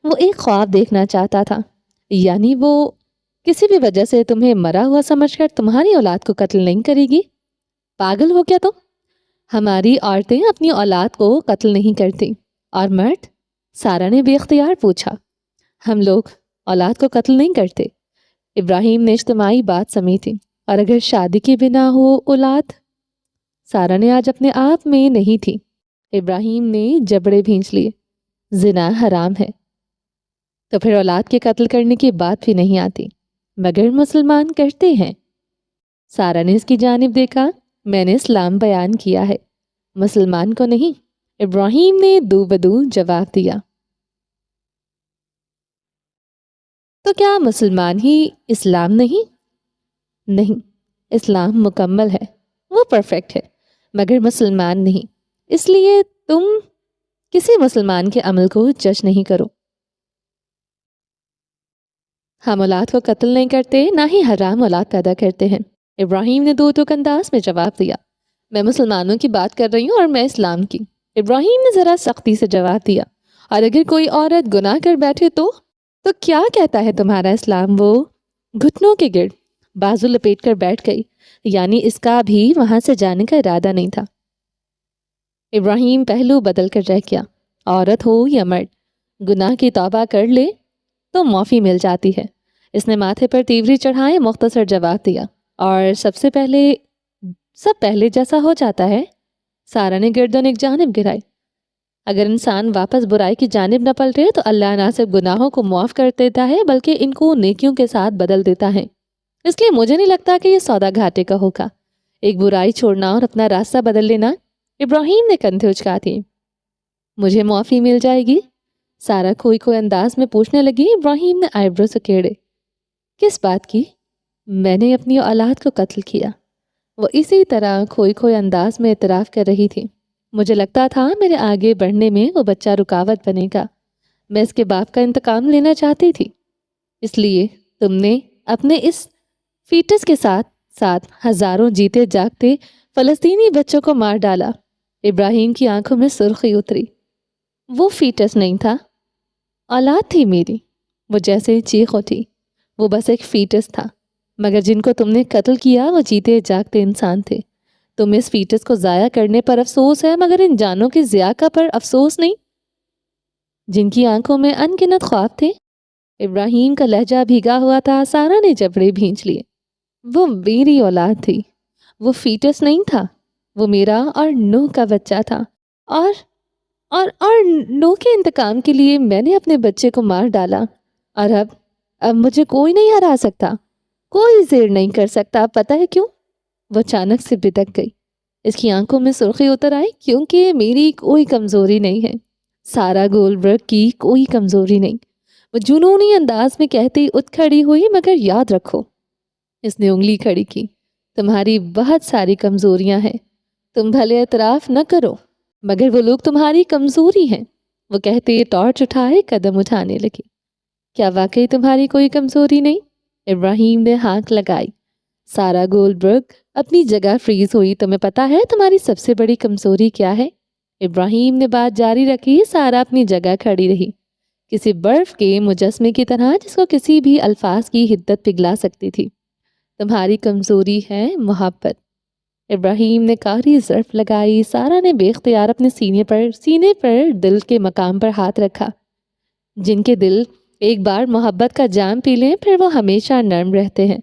وہ ایک خواب دیکھنا چاہتا تھا، یعنی وہ کسی بھی وجہ سے تمہیں مرا ہوا سمجھ کر تمہاری اولاد کو قتل نہیں کرے گی۔ پاگل ہو کیا تم؟ ہماری عورتیں اپنی اولاد کو قتل نہیں کرتی، اور مرد؟ سارا نے بے اختیار پوچھا۔ ہم لوگ اولاد کو قتل نہیں کرتے۔ ابراہیم نے اجتماعی بات سمیٹی، اور اگر شادی کے بنا ہو اولاد؟ سارا نے آج اپنے آپ میں نہیں تھی۔ ابراہیم نے جبڑے بھینچ لیے۔ زنا حرام ہے، تو پھر اولاد کے قتل کرنے کی بات بھی نہیں آتی، مگر مسلمان کرتے ہیں۔ سارا نے اس کی جانب دیکھا۔ میں نے اسلام بیان کیا ہے، مسلمان کو نہیں۔ ابراہیم نے دو بدو جواب دیا۔ تو کیا مسلمان ہی اسلام نہیں؟ نہیں، اسلام مکمل ہے، وہ پرفیکٹ ہے، مگر مسلمان نہیں۔ اس لیے تم کسی مسلمان کے عمل کو جج نہیں کرو۔ ہم اولاد کو قتل نہیں کرتے، نہ ہی حرام اولاد پیدا کرتے ہیں۔ ابراہیم نے دو ٹوک انداز میں جواب دیا۔ میں مسلمانوں کی بات کر رہی ہوں اور میں اسلام کی۔ ابراہیم نے ذرا سختی سے جواب دیا۔ اور اگر کوئی عورت گناہ کر بیٹھے تو کیا کہتا ہے تمہارا اسلام؟ وہ گھٹنوں کے گرد بازو لپیٹ کر بیٹھ گئی، یعنی اس کا بھی وہاں سے جانے کا ارادہ نہیں تھا۔ ابراہیم پہلو بدل کر رہ گیا۔ عورت ہو یا مرد، گناہ کی توبہ کر لے تو معافی مل جاتی ہے۔ اس نے ماتھے پر تیوری چڑھائے مختصر جواب دیا، اور سب پہلے جیسا ہو جاتا ہے۔ سارا نے گردن ایک جانب گرائی۔ اگر انسان واپس برائی کی جانب نہ پلٹے تو اللہ نہ صرف گناہوں کو معاف کر دیتا ہے بلکہ ان کو نیکیوں کے ساتھ بدل دیتا ہے۔ اس لیے مجھے نہیں لگتا کہ یہ سودا گھاٹے کا ہوگا۔ ایک برائی چھوڑنا اور اپنا راستہ بدل لینا۔ ابراہیم نے کندھے اچکا دیے۔ مجھے معافی مل جائے گی؟ سارا کوئی انداز میں پوچھنے لگی۔ ابراہیم نے آئی برو سکیڑے۔ کس بات کی؟ میں نے اپنی اولاد کو قتل کیا۔ وہ اسی طرح کوئی انداز میں اعتراف کر رہی تھی۔ مجھے لگتا تھا میرے آگے بڑھنے میں وہ بچہ رکاوٹ بنے گا۔ میں اس کے باپ کا انتقام لینا چاہتی تھی، اس لیے تم نے اپنے اس فیٹس کے ساتھ ہزاروں جیتے جاگتے فلسطینی بچوں کو مار ڈالا۔ ابراہیم کی آنکھوں میں سرخی اتری۔ وہ فیٹس نہیں تھا، اولاد تھی میری۔ وہ جیسے چیخ اٹھی۔ وہ بس ایک فیٹس تھا، مگر جن کو تم نے قتل کیا وہ جیتے جاگتے انسان تھے۔ تم اس فیٹس کو ضائع کرنے پر افسوس ہے، مگر ان جانوں کی ضیاع پر افسوس نہیں، جن کی آنکھوں میں ان گنت خواب تھے۔ ابراہیم کا لہجہ بھیگا ہوا تھا۔ سارا نے جبڑے بھینچ لیے۔ وہ میری اولاد تھی، وہ فیٹس نہیں تھا۔ وہ میرا اور نوح کا بچہ تھا، اور نوح کے انتقام کے لیے میں نے اپنے بچے کو مار ڈالا، اور اب مجھے کوئی نہیں ہرا سکتا، کوئی زیر نہیں کر سکتا۔ پتہ ہے کیوں؟ وہ اچانک سے بتک گئی۔ اس کی آنکھوں میں سرخی اتر آئی۔ کیونکہ میری کوئی کمزوری نہیں ہے، سارا گولڈبرگ کی کوئی کمزوری نہیں۔ وہ جنونی انداز میں کہتی اٹھ کھڑی ہوئی۔ مگر یاد رکھو، اس نے انگلی کھڑی کی، تمہاری بہت ساری کمزوریاں ہیں، تم بھلے اعتراف نہ کرو، مگر وہ لوگ تمہاری کمزوری ہیں۔ وہ کہتے ٹارچ اٹھائے قدم اٹھانے لگی۔ کیا واقعی تمہاری کوئی کمزوری نہیں؟ ابراہیم نے ہانک لگائی۔ سارا گولڈبرگ اپنی جگہ فریز ہوئی۔ تمہیں پتا ہے تمہاری سب سے بڑی کمزوری کیا ہے؟ ابراہیم نے بات جاری رکھی۔ سارا اپنی جگہ کھڑی رہی، کسی برف کے مجسمے کی طرح جس کو کسی بھی الفاظ کی حدت پگھلا سکتی تھی۔ تمہاری کمزوری ہے محبت۔ ابراہیم نے کاری ظرف لگائی۔ سارا نے بے اختیار اپنے سینے پر دل کے مقام پر ہاتھ رکھا۔ جن کے دل ایک بار محبت کا جام پی لیں پھر وہ ہمیشہ نرم رہتے ہیں،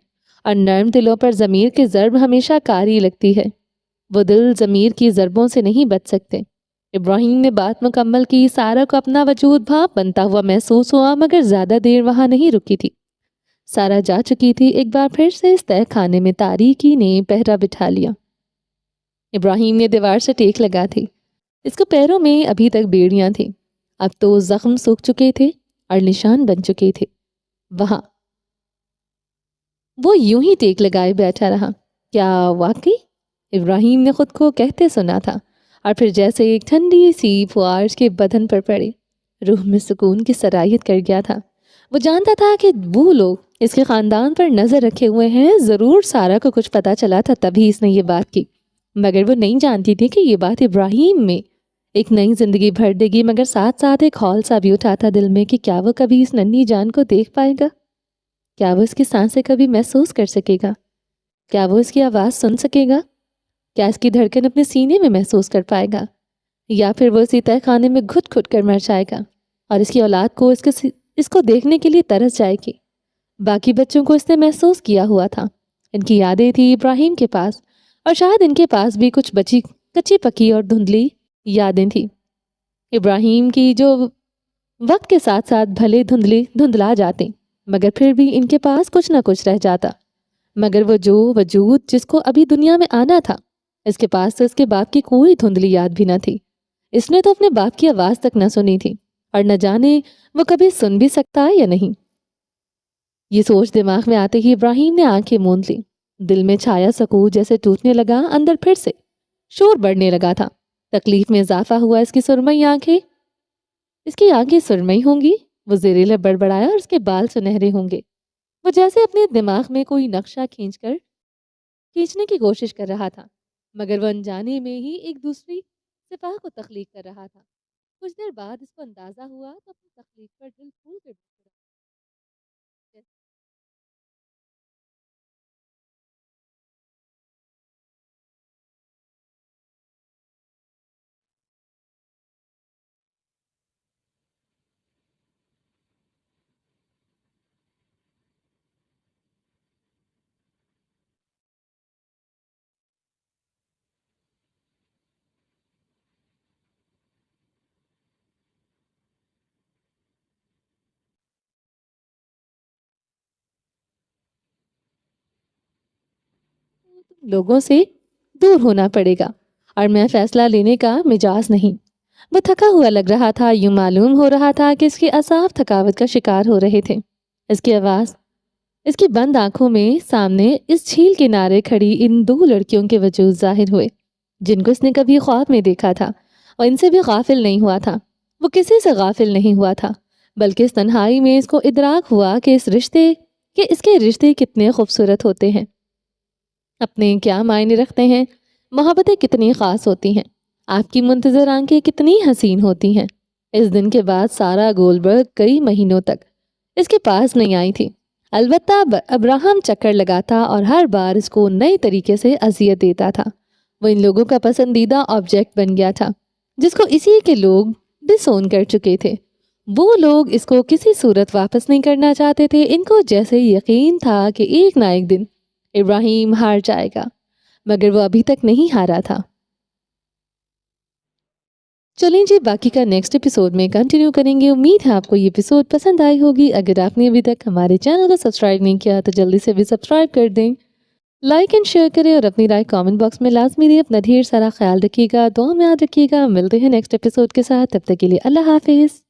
اور نرم دلوں پر ضمیر کی ضرب ہمیشہ کاری لگتی ہے۔ وہ دل ضمیر کی ضربوں سے نہیں بچ سکتے۔ ابراہیم نے بات مکمل کی۔ سارا کو اپنا وجود بھاپ بنتا ہوا محسوس ہوا، مگر زیادہ دیر وہاں نہیں رکی تھی۔ سارا جا چکی تھی۔ ایک بار پھر سے اس تہہ خانے میں تاریکی نے پہرا بٹھا لیا۔ ابراہیم نے دیوار سے ٹیک لگا تھی۔ اس کو پیروں میں ابھی تک بیڑیاں تھیں، اب تو زخم سوکھ چکے تھے اور نشان بن چکے تھے۔ وہاں وہ یوں ہی ٹیک لگائے بیٹھا رہا۔ کیا واقعی؟ ابراہیم نے خود کو کہتے سنا تھا، اور پھر جیسے ایک ٹھنڈی سی فوار کے بدن پر پڑی، روح میں سکون کی سرایت کر گیا تھا۔ وہ جانتا تھا کہ وہ لوگ اس کے خاندان پر نظر رکھے ہوئے ہیں۔ ضرور سارا کو کچھ پتا چلا تھا تبھی اس نے یہ بات کی، مگر وہ نہیں جانتی تھی کہ یہ بات ابراہیم میں ایک نئی زندگی بھر دے گی، مگر ساتھ ساتھ ایک ہول سا بھی اٹھا تھا دل میں کہ کیا وہ کبھی اس ننھی جان کو دیکھ پائے گا؟ کیا وہ اس کی سانسیں کبھی محسوس کر سکے گا؟ کیا وہ اس کی آواز سن سکے گا؟ کیا اس کی دھڑکن اپنے سینے میں محسوس کر پائے گا؟ یا پھر وہ اسی تہہ خانے میں گھٹ گھٹ کر مر جائے گا، اور اس کی اولاد کو اس کو دیکھنے کے لیے ترس جائے گی؟ باقی بچوں کو اس نے محسوس کیا ہوا تھا۔ ان کی یادیں تھی ابراہیم کے پاس، اور شاید ان کے پاس بھی کچھ بچی کچی پکی اور دھندلی یادیں تھیں۔ ابراہیم کی جو وقت کے ساتھ ساتھ بھلے دھندلا جاتے، مگر پھر بھی ان کے پاس کچھ نہ کچھ رہ جاتا۔ مگر وہ جو وجود جس کو ابھی دنیا میں آنا تھا، اس کے پاس تو اس کے باپ کی کوئی دھندلی یاد بھی نہ تھی۔ اس نے تو اپنے باپ کی آواز تک نہ سنی تھی، اور نہ جانے وہ کبھی سن بھی سکتا ہے یا نہیں۔ یہ سوچ دماغ میں آتے ہی ابراہیم نے آنکھیں موند لی۔ دل میں چھایا سکون جیسے ٹوٹنے لگا، اندر پھر سے شور بڑھنے لگا تھا۔ تکلیف میں اضافہ ہوا۔ اس کی آنکھیں سرمئی ہوں گی، وہ زیر لب بڑبڑایا، اور اس کے بال سنہرے ہوں گے۔ وہ جیسے اپنے دماغ میں کوئی نقشہ کھینچنے کی کوشش کر رہا تھا، مگر وہ انجانے میں ہی ایک دوسری صفحہ کو تخلیق کر رہا تھا۔ کچھ دیر بعد اس کو اندازہ ہوا تو اپنی تخلیق پر دل پھول کر لوگوں سے دور ہونا پڑے گا، اور میں فیصلہ لینے کا مجاز نہیں۔ وہ تھکا ہوا لگ رہا تھا، یوں معلوم ہو رہا تھا کہ اس کے اعصاب تھکاوٹ کا شکار ہو رہے تھے۔ اس کی آواز، اس کی بند آنکھوں میں سامنے اس جھیل کنارے کھڑی ان دو لڑکیوں کے وجود ظاہر ہوئے، جن کو اس نے کبھی خواب میں دیکھا تھا، اور ان سے بھی غافل نہیں ہوا تھا۔ وہ کسی سے غافل نہیں ہوا تھا، بلکہ اس تنہائی میں اس کو ادراک ہوا کہ اس کے رشتے کتنے خوبصورت ہوتے ہیں، اپنے کیا معنی رکھتے ہیں، محبتیں کتنی خاص ہوتی ہیں، آپ کی منتظر آنکھیں کتنی حسین ہوتی ہیں۔ اس دن کے بعد سارا گولبرگ کئی مہینوں تک اس کے پاس نہیں آئی تھی۔ البتہ ابراہم چکر لگاتا اور ہر بار اس کو نئے طریقے سے اذیت دیتا تھا۔ وہ ان لوگوں کا پسندیدہ آبجیکٹ بن گیا تھا، جس کو اسی کے لوگ ڈس اون کر چکے تھے۔ وہ لوگ اس کو کسی صورت واپس نہیں کرنا چاہتے تھے۔ ان کو جیسے یقین تھا کہ ایک نہ ایک دن ابراہیم ہار جائے گا، مگر وہ ابھی تک نہیں ہارا تھا۔ چلیں جی، باقی کا نیکسٹ ایپیسوڈ میں کنٹینیو کریں گے۔ امید ہے آپ کو یہ ایپیسوڈ پسند آئی ہوگی۔ اگر آپ نے ابھی تک ہمارے چینل کو سبسکرائب نہیں کیا تو جلدی سے بھی سبسکرائب کر دیں، لائک اینڈ شیئر کریں، اور اپنی رائے کامنٹ باکس میں لازمی دیں۔ اپنا ڈھیر سارا خیال رکھیے گا، دعا میں یاد رکھیے گا۔ ملتے ہیں نیکسٹ ایپیسوڈ کے ساتھ، تب تک کے لیے اللہ حافظ۔